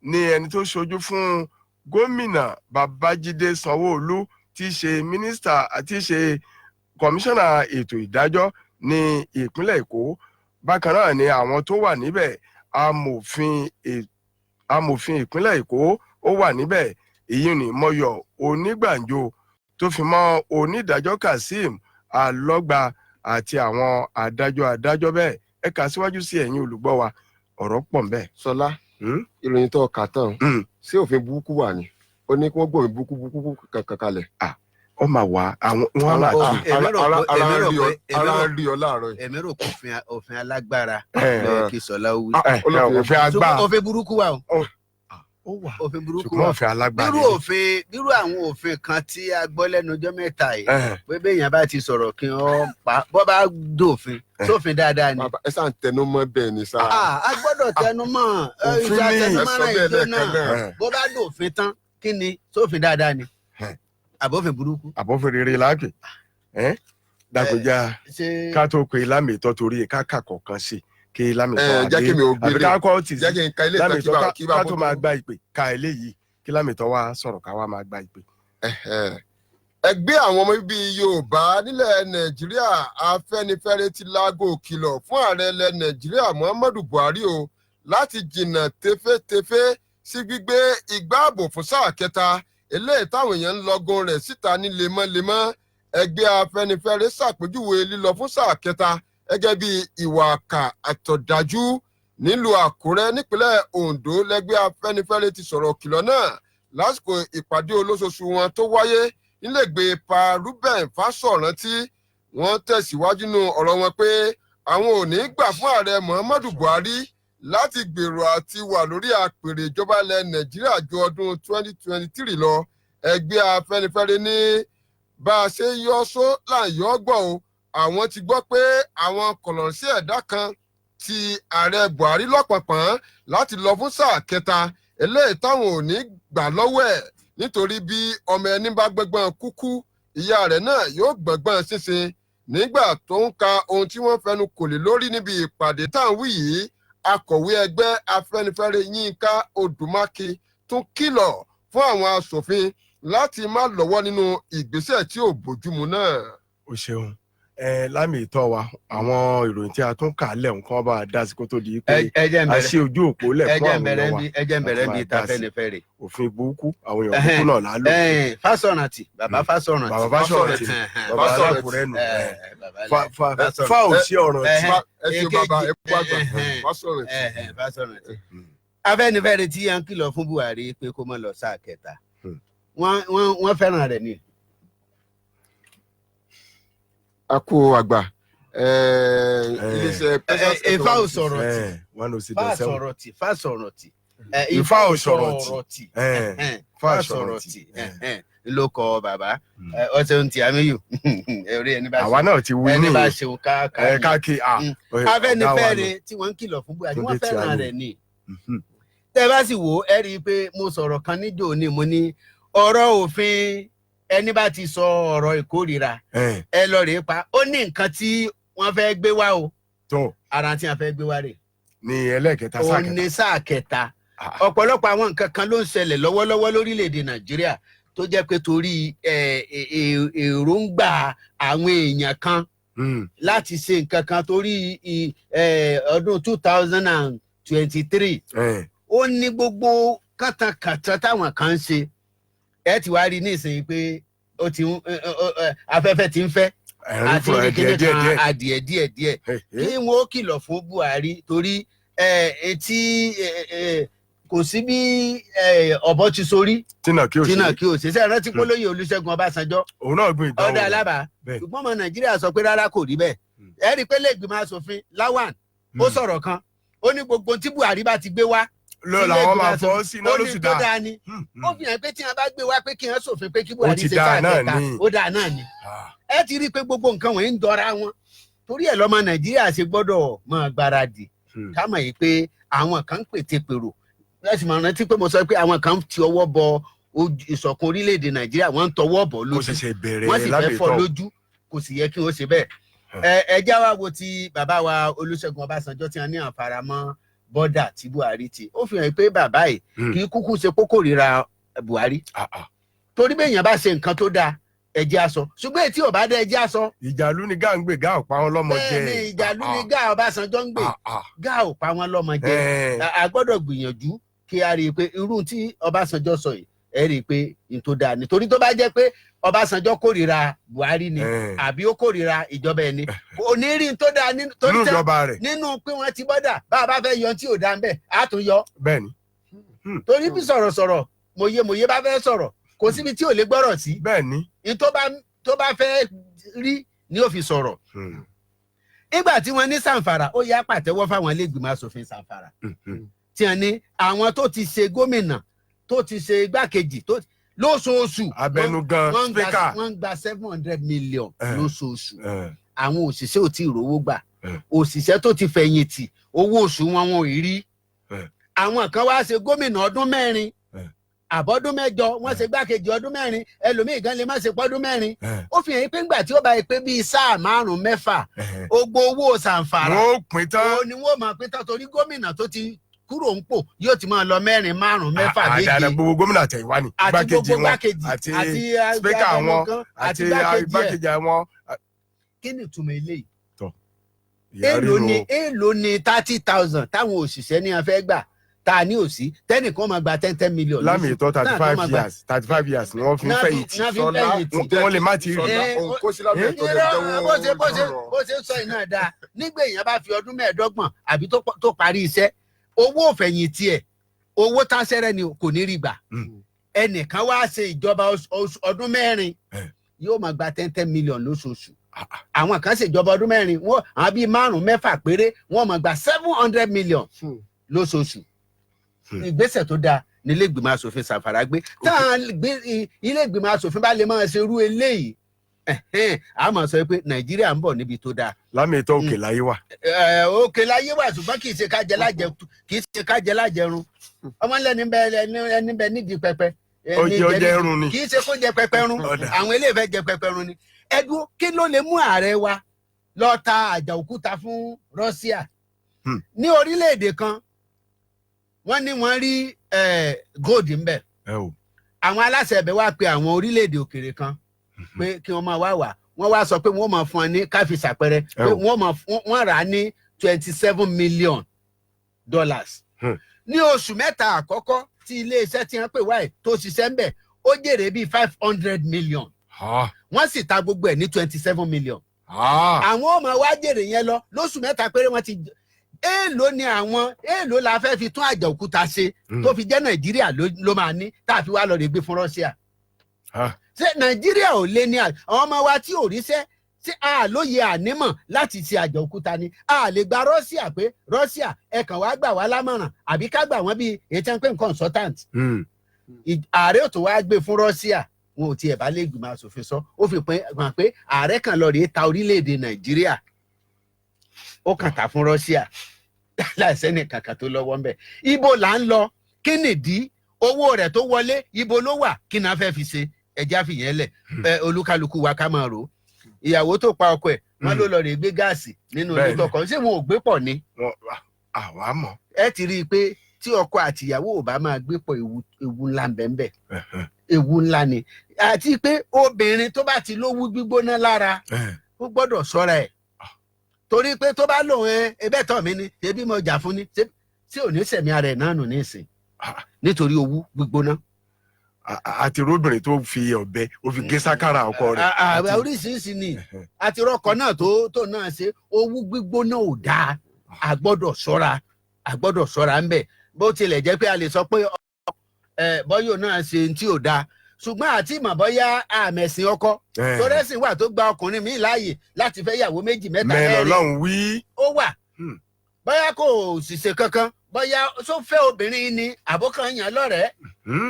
ní ẹni tó ṣojú fún gómìnà babájídé sanwó-olú tí í ṣe mínísítà àti ṣe kọmíṣánná ètò ìdájọ́ ní ìpínlẹ̀ èkó. Bákan náà ni àwọn tó wà níbẹ̀ amòfin ìpínlẹ̀ èkó ó wà níbẹ̀, èyí ni mọ́yọ̀ onígbàǹjo tó fi mọ́ onídàájọ́ kazeem alọ́gba àti àwọn adájọ́ bẹ́ẹ̀. Ẹ kà síwájú sí ẹ̀yin olùgbọ́ wa, ọ̀rọ̀ pọ̀ ńbẹ̀. Sọlá, ìròyìn tó kà tán ṣé òfin burúkú wà ní? Ó ní kí wọ́n gbòmí burúkú kankan kalẹ̀. Ó máa wà àwọn wọn máa tù. Ara rí ọ láàárọ̀ yìí. Èmi rò pé òfin alágbára kí Sọlá wí. Òfin agbára. Òfin burúkú wà o. Ó wà. Òfin burúkú ṣùgbọ́n wà. òfin alágbára. Bírú àwọn òfin kan tí a gbọ́ lẹ́nu ọjọ́ mẹ́ta yìí pé béèyàn bá ti sọ̀rọ̀ kí wọ́n pa bọ́ bá dòfin sófin dáadáa ni. Ẹ sá ń tẹnu mọ́ bẹ́ẹ̀ ni sá. A gbọ́dọ̀ tẹnu mọ́ ìjà tẹnumọ́ràn ìjọ náà bó bá dòfin tán kí ni sófin dáadáa ni àbófin burúkú. Àbófin rere láàkè dàgbéjà ká tó pe lámìtọ́ torí ká kọ̀ọ̀kan sí kí lámìtọ́ jẹ́ kí mi ò gbére àbí ká kọ́ tì sí jẹ́ kí n ka ilé ìtàn kí bá ká tó máa gba ìpè ká eléyìí kí lámìtọ́ wá sọ̀rọ̀ ká wá máa gba ìpè. Ẹgbẹ́ àwọn ọmọ bíbí Yorùbá nílẹ̀ Nàìjíríà Afẹ́nifẹ́re ti láago kìlọ̀ fún ààrẹ ilẹ̀ Nàìjíríà Muhammadu Buhari o láti jìnnà tefétefé sí gbígbé igbá ààbò fún sáà kẹta eléyìí táwọn èèyàn ń lọgun rẹ̀ síta ní lemọ́lemọ́. Ẹgbẹ́ Afẹ́nifẹ́re ṣàpèjúwe lílọ fún sáà kẹta gẹ́gẹ́ bí ìwà àkà àtọ̀dájú. Nílùú Àkúrẹ́ nípínlẹ̀ Ondo lẹ́gbẹ́ Afẹ́nifẹ́re ti sọ̀rọ̀ kìlọ̀ náà lásìkò ìpàdé olóṣooṣù wọn tó wáyé nílẹ̀gbẹ́ Pa Reuben Fásọ̀rántí. Wọ́n tẹ̀síwájú nínú ọ̀rọ̀ wọn pé àwọn ò ní gbà fún ààrẹ Muhammadu Buhari láti gbèrò àti wà lórí àpèrè ìjọba ilẹ̀ Nàìjíríà ju ọdún 2023 lọ. Ẹgbẹ́ Afẹ́nifẹ́re ní bá a ṣe yọ só là ń yọ gbọ́ o. Àwọn ti gbọ́ pé àwọn kọ̀lọ̀sí ẹ̀dá kan ti ààrẹ Buhari lọ́pọ̀pọ̀n láti lọ fún sáà kẹta eléyìí táwọn ò ní gbà lọ́wọ́ ẹ̀ nítorí bí ọmọ ẹni bá gbẹ́gbọ́n kúkú ìyá rẹ̀ náà yóò gbẹ́gbọ́n ṣinṣin. Nígbà tó ń ka ohun tí wọ́n fẹnu kò lè lórí níbi ìpàdé táwọn wí yìí, akọ̀wé ẹgbẹ́ Afẹ́nifẹ́re Yínká Odùmákin tún kìlọ̀ fún àwọn aṣòfin láti má lọ́wọ́ nínú ìgbésẹ̀ tí ò bójúmu náà. O ṣeun. Lámì ìtọ́ wa àwọn ìròyìn tí a tún kà lẹ̀ nǹkan bá a dá sí kó tó di pé a ṣe ojú òpó lẹ̀ fún àwọn èèyàn wa. Ẹjẹ́ ń bẹ̀rẹ̀ bíi t'Afẹ́nifẹ́re. Òfin burúkú àwọn èèyàn burúkú náà lálò. Fásọ̀rántì bàbá Fásọ̀rántì. Bàbá Fásọ̀rántì bàbá alákùrẹ́ nù. Fáwọsí ọ̀ràn tí. Ẹ ṣe bàbá ẹ kú àgbà Fásọ̀rántì. Afẹ́nifẹ́re tí à ń kìlọ̀ fún Buhari pé kó má lọ sáà kẹta wọ́n fẹ́ràn rẹ̀ ni. A kú àgbà iléeṣẹ́ Ifá ò sọ̀rọ̀ tì Fásọ̀rántì Ifá ò sọ̀rọ̀ tì Fásọ̀rántì ló kọ bàbá ọtí ohun tí Àmíyù orí ẹni bá ṣe àwa náà ti wí ní ẹni bá ṣeun káàkiri. Afẹ́nifẹ́re tí wọ́n ń kìlọ̀ fún Buhari wọ́n fẹ́ràn rẹ̀ ni. Tẹ́ bá sì wò ẹ rí i pé mo sọ̀rọ̀ kan níjó ni mo ní ọ̀rọ̀ òfin ẹni bá ti sọ ọ̀rọ̀ ìkórìíra ẹ lọ rèé pa ó ní nǹkan tí wọ́n fẹ́ gbé wá o ara tí wọ́n fẹ́ gbé wá rè ní ẹlẹ́kẹta sáà kẹta ó ní sáà kẹta. Ọ̀pọ̀lọpọ̀ àwọn nǹkan kan ló ń ṣẹlẹ̀ lọ́wọ́lọ́wọ́ lórílẹ̀‐èdè Nàìjíríà tó jẹ́ pé torí èròǹgbà àwọn èèyàn kan láti ṣe nǹkan kan torí ọdún 2023 ó ní gbogbo kàtàkàtà táwọn kan ń ṣe ẹ ti wá rí nísìnyí pé ó ti afẹ́fẹ́ ti ń fẹ́ àti ìrìnkèdè kan adìẹ díẹ̀ kí wọn ó kìlọ̀ fún Buhari torí etí kò sí bí ọ̀bọ ti sorí tínà kí o ṣe ṣe rántí polóyè Olúṣẹ́gun Ọbásanjọ́ òun náà gbìn ìdánwò ọdọ alábà ṣùgbọ́n ọmọ Nàìjíríà sọ pé rárá kò rí bẹ́ẹ̀ ẹ rí i pé lẹ́gbìmọ̀ aṣòfin Lawan ó sọ̀rọ̀ kan ó ní gbogbo tí Buhari bá ti gbé wá làwọn máa fọ́ sí iná ló sì dáa ó dáa ni ó fi hàn pé tí wọn bá gbé wá pé kí wọn ṣòfin pé kí Buhari ṣe sáà kẹta ó dáa náà ni ẹ ti rí i pé gbogbo nǹkan wọ̀nyí ń dọ́ra wọn torí ẹ̀ lọ́mọ Nàìjíríà ṣe gbọ́dọ̀ máa gbáradì ká mọ̀ yìí pé àwọn kan ń pète pèrò láti máa rántí pé mo sọ pé àwọn kan ti ọwọ́ bọ ìṣọ̀kan orílẹ̀-èdè Nàìjíríà wọ́n ń tọwọ́ bọ̀ lójú wọ́n sì fẹ́ fọ́ lójú kò sì yẹ kí wọ́n ṣe bẹ́ẹ̀ ẹ já wa wo ti bàbá wa Olúṣẹ́gun Ọbásanjọ́ tí wọ́n ní àfaramọ́ bọ́dà tí Buhari ti ó fi hàn pé bàbá yìí kì í kúkú ṣe kókó ríra Buhari torí bẹ́ẹ̀ yẹn bá ṣe nǹkan tó dáa ẹ̀jẹ̀ aṣọ ṣùgbọ́n ètí ò bá dé ẹ̀jẹ̀ aṣọ. ìjàlú ni gáà ń gbé gáà ò pa wọn lọ́mọ jẹ. bẹ́ẹ̀ni ìjàlú ni gáà Ọbásanjọ́ ń gbé gáà ò pa wọn lọ́mọ jẹ. a gbọ́dọ̀ gbìyànjú kí a rí i pé irú tí Ọbásanjọ́ sọ yìí ẹ rí i pé n tó dáa ni torí tó bá jẹ́ pé Ọbásanjọ́ kórìíra Buhari ni àbí ó kórìíra ìjọba ẹni onírí tó dáa nínú pé wọ́n ti bọ́dà bá a bá fẹ́ yọ tí ò dáa ń bẹ̀ á tún yọ. bẹ́ẹ̀ni. torí bí sọ̀rọ̀sọ̀rọ̀ mòye bá fẹ́ sọ̀rọ̀ kò síbi tí ò lè gbọ́rọ̀ sí. bẹ́ẹ̀ni. tó bá fẹ́ rí ni ó fi sọ̀rọ̀. ìgbà tí wọ́n ní Zamfara ó yá pàtẹ́wọ́ fáwọn ilégbìmọ̀ asòfin Zamfara. tí wọ́n ní àwọn tó ti ṣe gómìnà tó ti ṣe igbákejì lóṣooṣù. abẹnugan speaker. wọ́n ń gba 700 million lóṣooṣù. àwọn òṣìṣẹ́ ò tí ì rówó gbà. òṣìṣẹ́ tó ti fẹ̀yìntì owó oṣù wọn ò rí. àwọn kan wá ṣe gómìnà ọdún 4 àbọ̀dún 8 wọ́n ṣe gbákejì ọdún 4 ẹlòmíì gan lè má ṣe pọ́dún 4 ó fi hàn pé ńgbà tí ó bá yẹ pé bíi sáà 5-6 ogbó owó Zamfara wọ́n pín tán ó ní wọ́n máa pín tán torí gómìnà tó ti kúrò ń pò yóò ti máa lọ 4, 5, 6 méje àdàdà gbogbo gómìnà àtẹ̀yìnwá ni gbákejì wọn àti spíkà wọn àti igbákejì wọn. kí ni ìtumọ̀ eléyìí èèlò ni 30,000 táwọn òṣìṣẹ́ ní a fẹ́ gbà ta ni òsì tẹnìkan máa gba 10 million. lámì ìtọ́ 35 years ni wọ́n fi ń fẹ̀yìntì wọ́n lè má ti rí. bó ṣe sọ iná dáa nígbà èèyàn bá fi ọdún 15 àbí tó parí iṣẹ́ owó òfẹ̀yìntì ẹ̀ owó táṣẹ́rẹ́ ni kò ní rí gbà ẹnìkan wá ṣe ìjọba ọdún 4 yóò máa gba 10 million lóṣooṣù àwọn kan ṣèjọba ọdún 4 wọn àwọn bíi 5-6 péré wọ́n máa gba 700 million lóṣooṣù. ìgbésẹ̀ tó dáa ní ilé ìgbìmọ̀ asòfin Zamfara gbé tá ilé ìgbìmọ̀ asòfin bá lè máa ṣe irú eléyìí a máa sọ pé Nàìjíríà ń bọ̀ níbi tó dáa. lámì ìtọ́ òkè láyé wà. òkè láyé wà ṣùgbọ́n kì í ṣe kájẹ lájẹrun ọmọ ẹni bẹ nídìí pẹpẹ. ó jẹ ẹrun ni. kì í ṣe kó jẹ pẹpẹ run àwọn eléyìí fẹ́ jẹ pẹpẹ run ni. ẹdún kí ló lè mú ààrẹ wa lọ ta àjà òkúta fún Russia ní orílẹ̀-èdè kan wọ́n ní wọ́n rí gold ńbẹ̀ àwọn aláṣẹ ẹ̀bẹ̀ wá pe àwọn orílẹ̀-èdè òkèèrè kan pé kí wọ́n máa wá wọ́n wá sọ pé wọ́n máa fún ọ ní káfí ṣàpẹrẹ pé wọ́n rà á ní $27 million ní oṣù mẹ́ta àkọ́kọ́ tí iléeṣẹ́ tí wọ́n pè wáyé tó ṣiṣẹ́ ńbẹ̀ ó jèrè bíi 500 million wọ́n sì ta gbogbo ẹ̀ ní 27 million àwọn ọmọ wa jèrè yẹn lọ lóṣù mẹ́ta péré wọ́n ti èèlò la fẹ́ fi tún àjà òkúta ṣe tó fi jẹ́ Nàìjíríà ló máa ní tá a fi wá lọ rè gbé fún Russia. ṣé Nàìjíríà ò lé ní àwọn ọmọ wa tí ò ríṣẹ́ tí a lóye ànímọ̀ láti ṣe àjà òkúta ni a lè gba Russia pé Russia ẹ kàn wá gbà wá lámọ̀ràn àbí ká gbà wọ́n bíi ètò ẹ̀ńpẹ́ consultant. ààrẹ ò tó wá gbé fún Russia wọn ò tiẹ̀ bá lè gbìmọ̀ aṣòfin sọ ó fi hàn pé ààrẹ kan lọ rèé ta orílẹ̀-èdè Nàìjíríà ó kàn tà fún Russia láìsẹ́ ní kàkà tó lọ́wọ́ ń bẹ̀. ibo là ń lọ kí nìdí owó rẹ̀ tó wọlé ibo ló wà kí náà fẹ́ fi ṣe ẹja fìyẹn lẹ̀ olúkálukú wa ká máa rò ó. ìyàwó tó pa ọkọ ẹ̀ wọ́n ló lọ rè gbé gáàsì nínú ilé tọkọ ṣé wọn ò gbé pọ̀ ni. àwa mọ̀. ẹ ti rí i pé tí ọkọ àti ìyàwó ò bá máa gbé pọ̀ ewu ńlá ń bẹ ń bẹ ewu ńlá ni àti pé obìnrin tó bá ti lówú gbígbóná lára ó gbọ́dọ̀ ṣọ́ra ẹ̀ torí pé tó bá lòun ẹbẹ̀ tọ̀ mí ni ṣebí mo jà fún ni tí ò ní sẹ̀mí ara ẹ̀ náà nù nísìn nítorí owú gbígbóná. àti róbìnrin tó fi ọ̀bẹ ó fi gé sákàrà ọkọ rẹ̀. oríṣiríṣi ni àti rọkọ náà tó náà ṣe owú gbígbóná ò dáa a gbọ́dọ̀ ṣọ́ra ń bẹ̀ bó tilẹ̀ jẹ́ pé a lè sọ pé bọ́yọ̀ náà ṣe tí ò dáa ṣùgbọ́n àti ìmọ̀ bọ́yá àmẹ̀sìn ọkọ torẹ́sìn wà tó gba ọkùnrin mi láàyè láti fẹ́ yàwó méjì mẹ́ta mẹ́rin Ọlọ́run wí. ó wà bọ́yá kò sì ṣe kankan bọ́yá tó fẹ́ obìnrin ni àbókan yàn lọ́rẹ̀ẹ́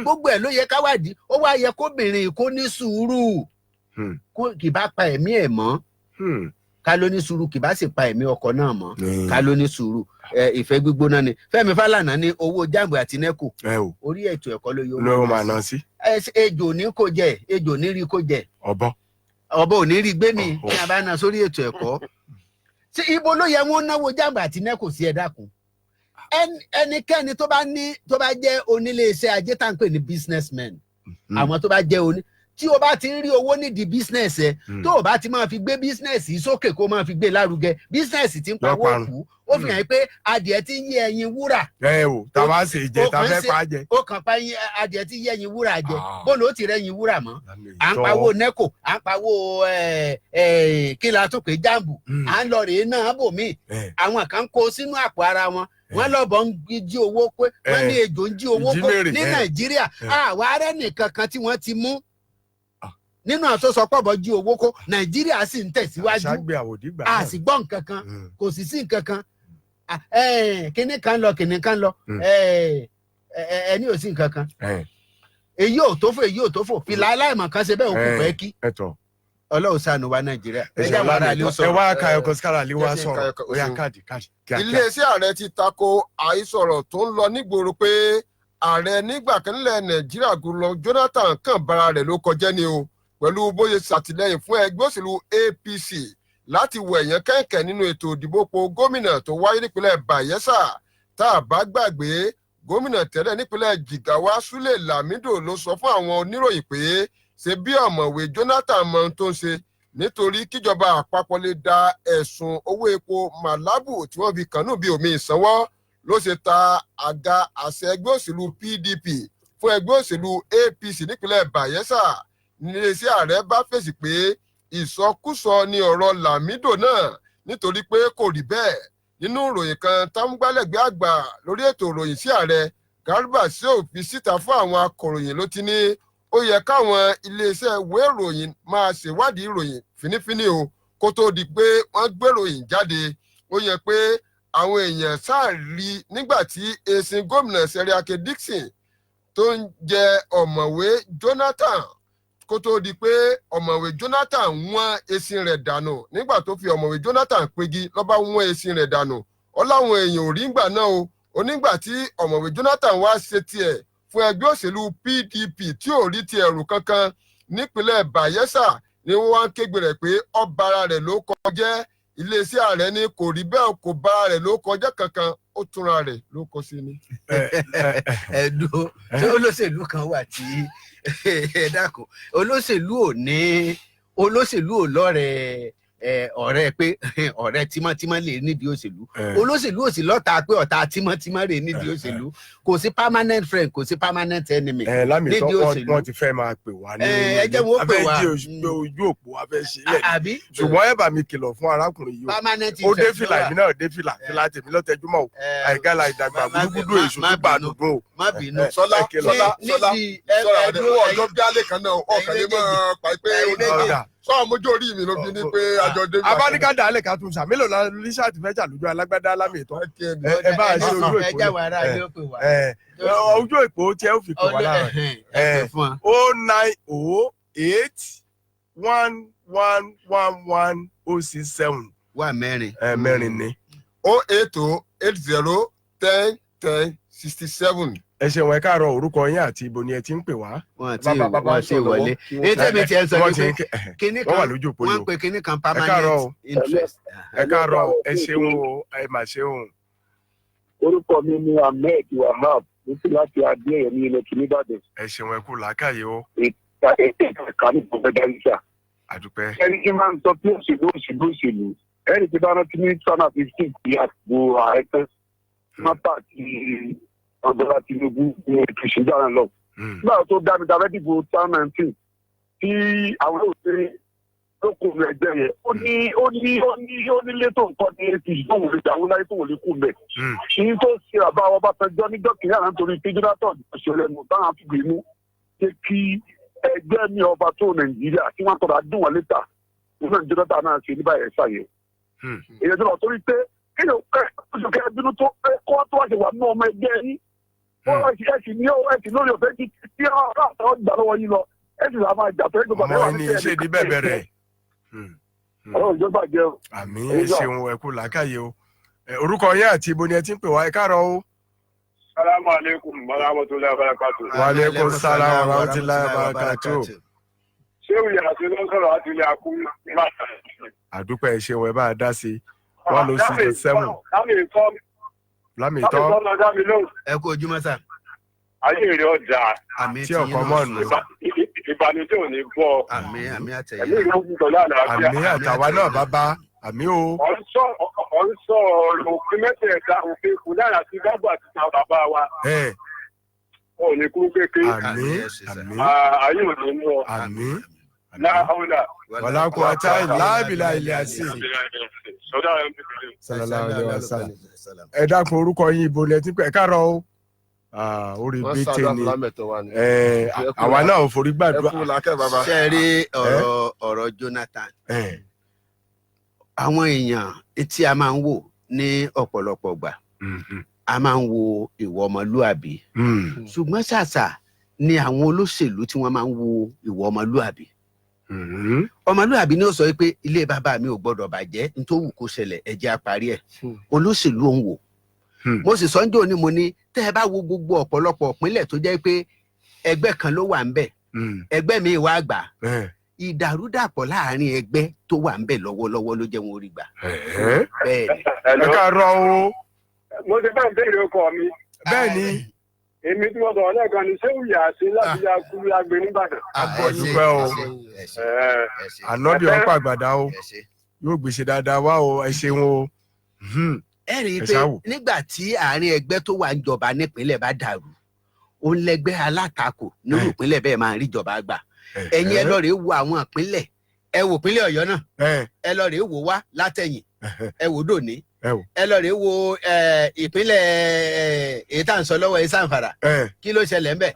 gbogbo ẹ̀ ló yẹ káwádìí ó wá yẹ kóbìnrin kó ní sùúrù kì bá pa ẹ̀mí ẹ̀ mọ́ ká ló ní sùúrù kì bá sì pa ẹ̀mí ọkọ náà mọ́ ká ló ní sùúrù ìfẹ́ gbígbóná ni Fẹ́mi Fálànà ní owó Jambo àti NECO orí ètò ẹ̀kọ́ ló máa ná sí. ejò ní kò jẹ ejò ní rí kò jẹ ọ̀bọ ò ní rí gbé mi ní a bá ná sórí ètò ẹ̀kọ́ tí ibo ló yẹ wọn náwó Jambo àti NECO sí ẹ dákun ẹnikẹ́ni tó bá jẹ́ oníléeṣẹ́ ajé tá à ń pè ní businessman àwọn tó bá jẹ́ tí o bá ti ń rí owó nídìí business ẹ tó o bá ti máa fi gbé business yìí sókè kó máa fi gbé lárugẹ business ti ń pawó òkú ó fi hàn pé adìẹ ti ń yé ẹyin wúrà. tá a bá ṣe jẹ tá a fẹ́ pa jẹ. ó kàn pa adìẹ ti yé ẹyin wúrà jẹ bóòlù ó ti rẹ ẹyin wúrà mọ́ à ń pawó NECO à ń pawó kí la tún pé Jambo à ń lọ rèé náà bòmíì àwọn kan kó sínú àpò ara wọn wọ́n lọ́bọ̀ ń jí owó pé wọ́n ní ejò ń jí owó pé ní Nàìjíríà àwa arẹ nìkan kan tí wọ́n ti mú nínú àsọsọpọ̀bọ̀ jí owó kó Nàìjíríà sì ń tẹ̀síwájú a sì gbọ́ nǹkan kan kò sì sí nǹkan kan kíní kan lọ ẹni ò sí nǹkan kan èyí ò tó fò fìlà aláìmọ̀ kan ṣe bẹ́ẹ̀ òkú fẹ́ kí Ọlọ́run ṣàánú wa Nàìjíríà ẹ wá ka ẹkọ síkàrà lè wá sọ̀rọ̀ ó yá káàdì. iléeṣẹ́ ààrẹ ti tako àìsọ̀rọ̀ tó ń lọ nígboro pé ààrẹ nígbà kan nílẹ̀ Nàìjíríà Goodluck Jonathan kàn bara rẹ̀ ló kọjá ni o pẹ̀lú bóyá ṣàtìlẹ́yìn fún ẹgbẹ́ òṣèlú APC láti wọ ẹ̀yán kẹ̀kẹ́ nínú ètò ìdìbò gómìnà tó wáyé nípínlẹ̀ Bayelsa tá a bá gbàgbé gómìnà tẹ́lẹ̀ nípínlẹ̀ Jigawa Sule Lamido ló sọ fún àwọn oníròyìn pé ṣe bí ọ̀mọ̀wé Jonathan mọ ohun tó ń ṣe nítorí kíjọba àpapọ̀ lè da ẹ̀sùn owó epo màlábù tí wọ́n fi kànú bí omi ìsanwó ló ṣe ta àga àṣẹ ẹgbẹ́ òṣèlú PDP fún ẹgbẹ́ òṣèlú APC nípínlẹ̀ Bayelsa níléeṣẹ́ ààrẹ bá fèsì pé ìsọkúsọ ni ọ̀rọ̀ Lamido náà nítorí pé kò rí bẹ́ẹ̀ nínú ìròyìn kan támúgbálẹ́gbẹ̀ẹ́ àgbà lórí ètò ìròyìn sí ààrẹ Garba Shehu fi síta fún àwọn akọ̀ròyìn ló ti ní ó yẹ káwọn iléeṣẹ́ ìwé ìròyìn máa ṣèwádìí ìròyìn fínífíní o kó tó di pé wọ́n gbéròyìn jáde ó yẹ pé àwọn èèyàn sáàrí nígbà tí èsìn gómìnà Seriake Dixon tó ń jẹ ọ̀mọ̀wé Jonathan kó tó di pé ọ̀mọ̀wé Jonathan wọ́n èsìn rẹ̀ dànù nígbà tó fi ọ̀mọ̀wé Jonathan pegi lọ́ba wọ́n èsìn rẹ̀ dànù ó láwọn èèyàn ò rí gbà náà o onígbà tí ọ̀mọ̀wé Jonathan wá ṣe tiẹ̀ fún ẹgbẹ́ òṣèlú PDP tí ò rí ti ẹ̀rù kankan nípínlẹ̀ Bayelsa ni wọ́n wá ń kégbe rẹ̀ pé ọ̀bára rẹ̀ ló kọjá iléeṣẹ́ ààrẹ ní kò rí bẹ́ẹ̀ kò bára rẹ̀ ló kọjá kankan ó túnra rẹ̀ ló kọ sí ni. ẹ̀dùn tí olóṣèlú kan wà tí ẹ dákun olóṣèlú ò lọ́rẹ̀ẹ́ ọ̀rẹ́ pé ọ̀rẹ́ tímọ́tímọ́ lè nídìí òṣèlú olóṣèlú ò sí lọ́ta pé ọ̀tá tímọ́tímọ́ rè nídìí òṣèlú kò sí permanent friend kò sí permanent enemy nídìí òṣèlú. wọ́n ti fẹ́ máa pè wá ní ẹjẹ́ wo pè wá ojú òpó wa fẹ́ ṣe lẹ̀ ṣùgbọ́n ẹ bá mi kìlọ̀ fún arákùnrin yìí ó dé fìlà èmi náà dé fìlà tèmi lọ́tẹ̀júmọ́ o àìgálà ìdàgbà gbúdúgbúdú èṣù tó bá dùn o. má bínú sọlá àdéhùn ọjọ́ bí alẹ́ kan náà ọkàn lè máa pa pé sọ mojú orí mi ló fi ní pé àjọ débi. abáníká dàálẹ̀ ká tún sàmélò la Lísàtì fẹ́ jà lójú alágbádá lámìtọ́ ẹ bá a ṣe ojú èpò ojú èpò tí ẹ ó fi kò wá lára 09088111167 wà mẹ́rin mẹ́rin ni 08080101067. ẹ ṣeun ẹ káàárọ̀ orúkọ yín àti ibo ni ẹ ti ń pè wá. wọn ti wọlé ní tẹ́mi tí ẹ sọ pé kíní kan wọ́n ń pe kíní kan permanent interest. ẹ káàárọ̀ ẹ ṣeun o ẹ mà ṣeun. orúkọ mi ni Ahmed Wahab nítorí láti adéyẹ ní ilẹ̀ kìíní Ìbàdàn. ẹ ṣeun ẹ kú làákàyè o. ìka ní ìpínlẹ̀ Dáríṣà. àdúpẹ́. ẹni tí máa ń sọ pé òṣèlú ẹni tí bá rántí ní 2015 ti àgbo ààrẹ tán mọ́tà ti ọ̀dọ́lá Tinubu ní ètò ìṣèjọba lọ. nígbà tó dá mi dábẹ́ dìbò 2019 tí àwọn òṣèré tó kò ní ẹgbẹ́ yẹn ó nílé tó ń kọ́ ní apc tó wò lè dàwó láyé tó wò lè kú mẹ́. ìyí tó ṣe àbá Ọbásanjọ́ níjọ́ kìíní àná nítorí pé Jonathan ìṣẹ̀lẹ̀ mú táwọn fi gbé mú ṣe kí ẹgbẹ́ ní ọba tó Nàìjíríà tí wọ́n tọ́ra dùn wọ́n létà nígbà tí Jonathan náà ṣe níbàyẹ̀ ṣàyẹ̀. èyí tó lọ torí pé kí ni oṣù kẹbínú tó kọ́ tó wá ṣe wà ní ọmọ ẹgbẹ́ yín wọ́n ẹ̀sìn ní ẹ̀sìn lórí ọ̀fẹ́ tí ọ̀rọ̀ àtàwọn gbà lọ́wọ́ yín lọ ẹ̀sìn làwọn máa jà tó ẹ̀gbọ́n ọmọ ẹni ṣe ní bẹ̀bẹ̀ rẹ̀. ọlọ́run ìjọba jẹ́ o. àmì ẹ ṣeun ẹ kú làákàyè o. orúkọ yín àti ibo ni ẹ ti ń pè wá ẹ káàárọ̀ o. salamu aleykum warahmatulahi wabarakatuh. wa aleykum salaam wa rahmatulahi wa barakatuh. ṣé o yàrá sí lọ́sọ̀rọ̀ láti ilé akú nígbà tí. àdúpẹ́ ẹ ṣeun ẹ bá a dá sí 106.7. lámìtọ́ ẹ kú ojúmọ́ sà. ayé rẹ̀ ọjà tí ọkọ mọ́ nù. ìbànújẹ́ ò ní bọ́. àmì àtẹ̀yẹ. ẹ̀mí ìlú ń tọ́lá àlàáfíà. àmì àtàwa náà bàbá àmì o. ọ̀ ń sọ òfin mẹ́tẹ̀ẹ̀ta òfin kù náà àti gbàgbọ́ àti ta bàbá wa. ò ní kú kékeré. àmì àmì ayé ò ní mú ọ. àmì láhàúlà. wàlá kó ata láàbìlà ilẹ̀ àti. sallallahu alaihi wasallam. ẹ dákun orúkọ yín ibo lẹ ti pẹ ẹ káàárọ̀ o. orí bẹ́tẹ̀ ni àwa náà ò forí gbàdúrà. ṣe rí ọ̀rọ̀ Jonathan àwọn èèyàn tí a máa ń wò ní ọ̀pọ̀lọpọ̀ gbà a máa ń wo ìwọ ọmọlúàbí ṣùgbọ́n ṣàṣà ni àwọn olóṣèlú tí wọ́n máa ń wo ìwọ ọmọlúàbí. ọmọlúàbí ni ó sọ pé ilé bàbá mi ò gbọdọ̀ bàjẹ́ nítorí kó ṣẹlẹ̀ ẹ jẹ́ á parí ẹ̀. olóṣèlú ò ń wò. mo sì sọ ń jò ní mo ní tẹ́ ẹ bá wo gbogbo ọ̀pọ̀lọpọ̀ ìpínlẹ̀ tó jẹ́ pé ẹgbẹ́ kan ló wà ń bẹ̀ ẹgbẹ́ mi wá gbà ìdàrúdàpọ̀ láàrin ẹgbẹ́ tó wà ń bẹ̀ lọ́wọ́lọ́wọ́ ló jẹ́ wọn orí gbà. bẹ́ẹ̀ ni. ẹ káàárọ̀ o. mo ti bá ń béèrè ọkọ mi. bẹ́ẹ̀ ni. èmi tí wọ́n sọ̀rọ̀ lẹ́ẹ̀kan ni ṣéwù yà sí láti ya kú lágbè nìbàdàn. àbọ̀dúpẹ́ o ànábì ọ̀pọ̀ àgbàdá o yóò gbèsè dáadáa wá o ẹ ṣeun o. ẹ rí i pé nígbà tí àárín ẹgbẹ́ tó wà ń jọba nípínlẹ̀ bá dàrú òun lẹgbẹ́ alátakò nínú ìpínlẹ̀ bẹ́ẹ̀ máa ń ríjọba gbà. ẹ̀yin ẹ lọ rèé wo àwọn ìpínlẹ̀ ẹ wò ìpínlẹ̀ Ọ̀yọ́ náà ẹ lọ rèé wò wá látẹ̀yìn ẹ wò dòní ẹ lọ rèé wo ìpínlẹ̀ èyí tá à ń sọ lọ́wọ́ ẹ Sàǹfàrà kí ló ṣẹlẹ̀ ńbẹ̀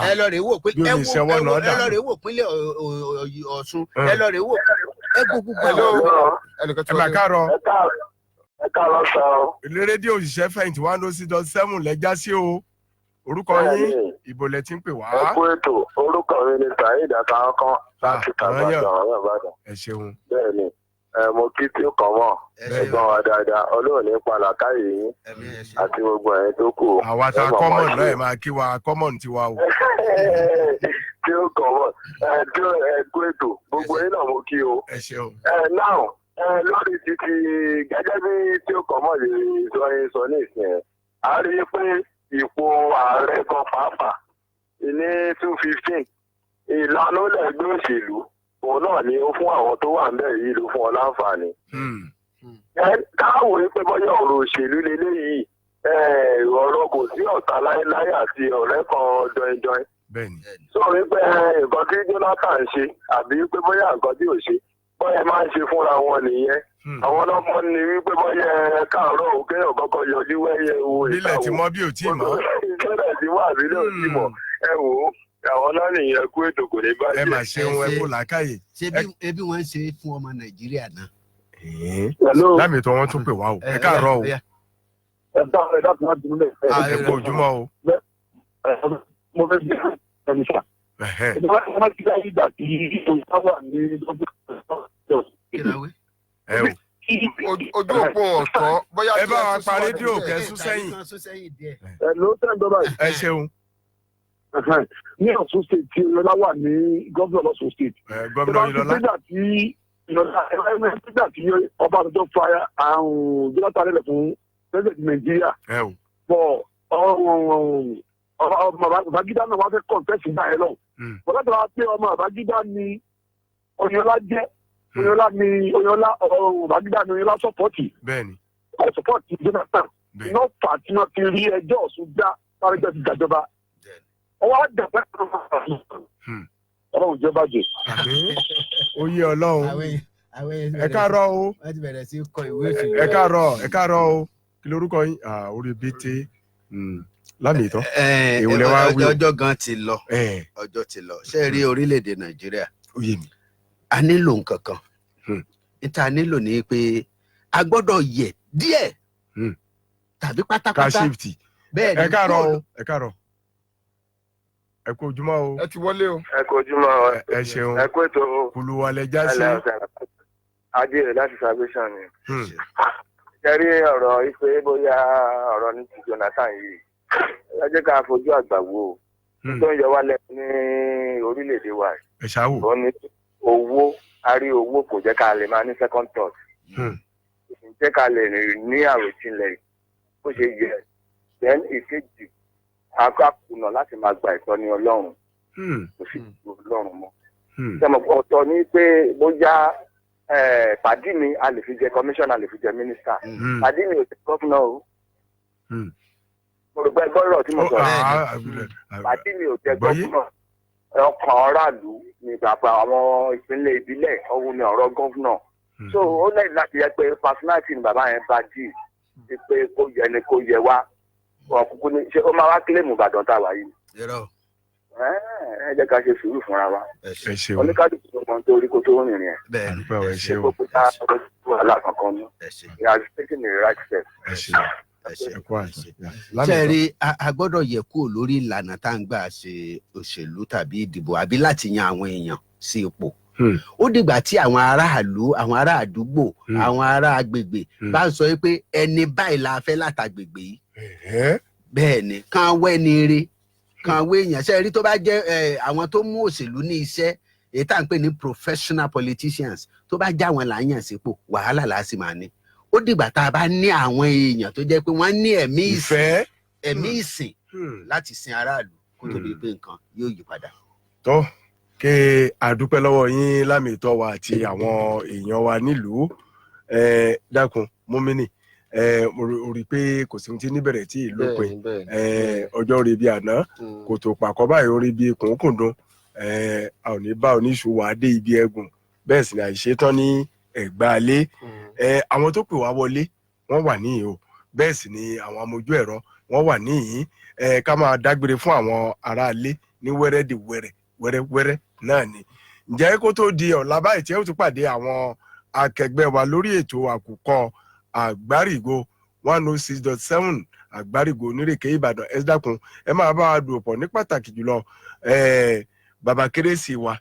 ẹ lọ rèé wò ìpínlẹ̀ Ọ̀ṣun ẹ lọ rèé wò ẹ gbogbo ẹ máa káàárọ̀. ẹ káàárọ̀ sọ. ilé rédíò òṣìṣẹ́ fẹ̀yìntì 106.7 lẹ́jà sí o. orúkọ yín ìbò lẹ ti ń pè wá. ẹ kú ètò orúkọ mi ni Saheed Àtàwọn láti Ìbàdàn ọ̀rọ̀ Ìbàdàn. ẹ ṣeun. bẹ́ẹ̀ ni mo kí tí ó kàn mọ́ ẹ̀gbọ́n wa dáadáa Ọlọ́run ní palàkáyé yín àti gbogbo ẹ̀yin tó kù. àwa ta kọ́mọ̀n náà ẹ̀ máa kí wa kọ́mọ̀n tiwa o. tí ó kàn mọ́ ẹ kú ètò gbogbo yín náà mo kí o. ẹ ṣeun. náà lórí títí gẹ́gẹ́ bí tí ó kàn mọ́ lè sọ ní ìsìn ẹ̀ a rí i pé ipò ààrẹ kan pàápàá ní 215 ìlànà lẹ́gbẹ́ òṣèlú òun náà ni ó fún àwọn tó wà ń bẹ̀ yìí ló fún ọ láǹfààní. káwòó pé bọ́yá ọ̀rọ̀ òṣèlú leléyìí ọ̀rọ̀ kò sí ọ̀tá láéláé àti ọ̀rẹ́ kan jọinjọin. sọ wípé nǹkan tí Jonathan ṣe àbí pé bóyá nǹkan tí ò ṣe bọ́yá máa ń ṣe fúnra wọn nìyẹn. àwọn ọlọ́mọ ni wípé bọ́yá káàárọ̀ òkè ọ̀kọ́kọ́ yọjú wẹ́yẹ owó ìtàwọn. nílẹ̀ tí mọ́ bí ò tí ì mọ́. nílẹ̀ tí wà sílẹ̀ ò tí ì mọ́ ẹ wò ó àwọn náà nìyẹn kú ètò kò ní báyìí. ẹ mà ṣeun ẹ kú làákàyè. ṣé ebi wọn ń ṣe fún ọmọ Nàìjíríà náà. lámì tó wọn tún pè wá o ẹ káàárọ̀ o. ẹ dákun láti múlẹ̀. ẹ kú ojúmọ́ o. mo fẹ́ bí ẹni sà. ìjọba ti máa ti dá ìgbà tí ìjọba wà ní ojú òpó ọ̀tọ̀ bóyá ẹ bá wa pa rédíò kẹsùn sẹ́yìn. ẹ ló tẹ́ ń dọ́bà yìí. ẹ ṣeun. ní Ọ̀ṣun state tí Ìlọlá wà ní gómìnà Ọ̀ṣun state. gómìnà Ìlọlá. nígbà tí ọba àtijọ́ fa àrùn Jonathan lẹ̀ fún president Nàìjíríà. bọ̀ Babangida náà wá fẹ́ kọ̀ǹtẹ́sì náà ẹ lọ. bọ́lá tó wá pé ọmọ Babangida ni Oyinlọ́lá jẹ́ Oyinlọ́lá ni Oyinlọ́lá Babangida ni Oyinlọ́lá sọ́pọ̀tì. bẹ́ẹ̀ni. wọ́n sọ́pọ̀tì Jonathan. iná fà tí wọ́n fi rí ẹjọ́ Ọ̀ṣun gbá sáré ti gbàjọba. ọwọ́ àdàpẹ́ ọlọ́run jẹ́ bàjẹ́. oyè ọlọ́run ẹ káàárọ̀ o wọ́n ti bẹ̀rẹ̀ sí kọ ìwé ìfìwé. ẹ káàárọ̀ o kí lorúkọ yín orí bété lámì ìtọ́. èwo lẹ wá wí o. ọjọ́ gan ti lọ ọjọ́ ti lọ ṣé ẹ rí orílẹ̀-èdè Nàìjíríà ó yé mi. a nílò nǹkan kan níta nílò ní pé a gbọ́dọ̀ yẹ̀ díẹ̀ tàbí pátápátá. ká ṣífìtì. bẹ́ẹ̀ ni ẹ káàárọ̀ o ẹ káàárọ̀ ẹ kú ojúmọ́ o. ẹ ti wọlé o. ẹ kú ojúmọ́ o. ẹ ṣeun ẹ kú ètò o. kùlùwàlẹ̀ já sí. ajé rẹ̀ láti salvation ni. ṣe rí ọ̀rọ̀ ife bóyá ọ̀rọ̀ ní ti Jonathan yìí ẹ jẹ́ ká fojú àgbà wo tó ń yọ wálẹ̀ ní orílẹ̀-èdè wa. ẹ ṣáwò. ó ní owó a rí owó kò jẹ́ ká lè máa ní second thought. jẹ́ ká lè ní àròjinlẹ̀ bó ṣe yẹ. then ìkejì akúnà láti máa gba ìtọ́ni Ọlọ́run kò sí Ọlọ́run mọ́. sọmọ ọ̀tọ̀ ní pé bóyá pàdí mi a lè fi jẹ commissioner a lè fi jẹ minister pàdí mi ò jẹ governor o. mo rò pé gbọ́dọ̀ tí mo sọ pàdí mi ò jẹ governor ọkàn aráàlú ní bàbá àwọn ìpínlẹ̀ ìbílẹ̀ ọ̀hún ni ọ̀rọ̀ governor. so ó lẹ́yìn láti yẹ pé personality ni bàbá yẹn bá jì í pé kó yẹ ni kó yẹ wá ọkùnkùn ní ṣe ó máa wá kílèmù Ìbàdàn tá a wà yìí. ẹ jẹ́ ká ṣe sùúrù fúnra wa. oníkálùkù tó mọ nítorí kó tó rìnrìn ẹ̀. bẹ́ẹ̀ ẹ ṣe o. kó tá wàhálà kankan ní. he has taken the right step. ṣe rí a gbọ́dọ̀ yẹ̀ kúrò lórí ìlànà tá à ń gbà ṣe òṣèlú tàbí ìdìbò àbí láti yan àwọn èèyàn sí ipò. ó dìgbà tí àwọn aráàlú àwọn ará àdúgbò àwọn ará agbègbè bá ń sọ pé ẹni báyìí la fẹ́ látàgbègbè yìí. bẹ́ẹ̀ ni kàn wẹ́ ni ire kàn wé èèyàn ṣe rí tó bá jẹ́ àwọn tó mú òṣèlú ní iṣẹ́ èyí tá à ń pè ní professional politicians tó bá já wọn là ń yàn sípò wàhálà là á sì máa ní. ó dìgbà tá a bá ní àwọn èèyàn tó jẹ́ pé wọ́n ní ẹ̀mí ìsìn láti sin aráàlú kó tó di pé nǹkan yóò yí padà. tó kí àdúpẹ́ lọ́wọ́ yín lámìtọ́ wa àti àwọn èèyàn wa nílùú dákun múmínì mo rí i pé kò sí ohun tí níbẹ̀rẹ̀ tí ìlú pin ọjọ́ orí bíi àná kò tó pàkọ́ báyìí orí bíi kùnkùndùn a ò ní bá oníṣòwò adé ibi ẹ̀gùn bẹ́ẹ̀ sì ni àìṣetán ní ẹ̀gbá alé àwọn tó pè wá wọlé wọ́n wà níhìn o bẹ́ẹ̀ sì ni àwọn amójú ẹ̀rọ wọ́n wà níhìn ká máa dágbére fún àwọn aráalé ní wẹ́rẹ́wẹ́rẹ́ náà ni. ǹjẹ́ kó tó di ọ̀la báyìí tí ó tún pàdé àwọn akẹgbẹ́ wa lórí ètò àkùkọ àgbárígo 106.7 àgbárígo onírèké Ìbàdàn ẹ dákun ẹ máa bá wa dùn pọ̀ ní pàtàkì jùlọ bàbá kérésì wa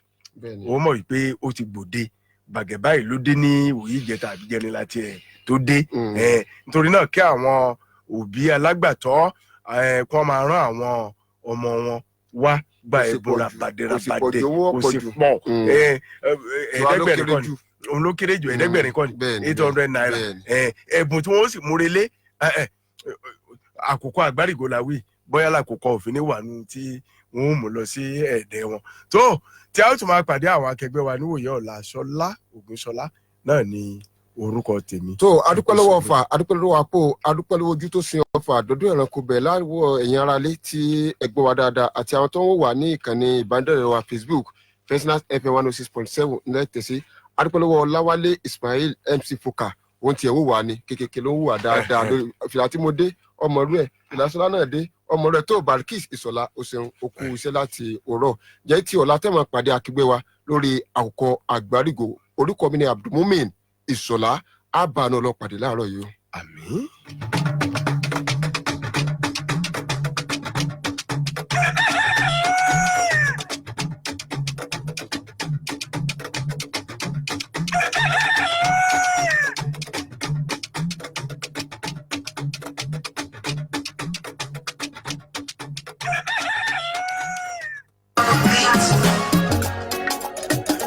ó mọ̀ wípé ó ti gbòde bàgẹ́ báyìí ló dé ní òyì ìjẹta àbíjẹni láti tó dé nítorí náà kí àwọn òbí alágbàtọ́ kí wọ́n máa rán àwọn ọmọ wọn wá gba ẹ̀bùn rabadẹ kò sì pọ̀ ẹ̀ẹ́dẹ́gbẹ̀rin kọ́ni òun ló kéré jù ẹ̀ẹ́dẹ́gbẹ̀rin kọ́ni 800 naira ẹ̀bùn tí wọ́n sì múrelé àkókò àgbárígo la wí bóyá làkókò òfin ní wàánu tí wọ́n mú lọ sí ẹ̀ẹ́dẹ́ wọn tó tí a ó tún máa pàdé àwọn akẹgbẹ́ wa níwòye ọ̀la Ṣọlá Ògúnṣọlá náà ni orúkọ tèmi. tó adúpẹ́ lọ́wọ́ ọ̀fà adúpẹ́ lọ́wọ́ àpò adúpẹ́ lọ́wọ́ ojú tó sin ọ̀fà àdọ́dún ẹ̀rànkò bẹ̀ láwọ̀ ẹ̀yìn ara lé tí ẹgbẹ́ wa dáadáa àti àwọn tó ń wà ní ìkànnì ìbánidọ́rẹ̀ẹ́ wa Facebook Fesnas FM 106.7 nílẹ̀ tẹ̀sí adúpẹ́ lọ́wọ́ Ọláwálé Ismail MC Foka ohun tí ẹ̀ wò wá ní kékeré ló ń wà dáadáa lórí fìlà tí mo dé ọmọ rẹ̀ fìlà Ṣọlá náà dé ọmọ rẹ̀ tó Barkis Ìṣọ̀lá òṣèlú okú iṣẹ́ láti òrọ̀ jẹ́ tí ọ̀la tẹ́mọ̀ pàdé akẹgbẹ́ wa lórí àkùkọ àgbárígo orúkọ mi ni Abdulmumin Ìṣọ̀lá àbànú ọlọ́pàdé láàárọ̀ yìí. àmín.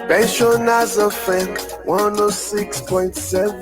Pensioners of FM 106.7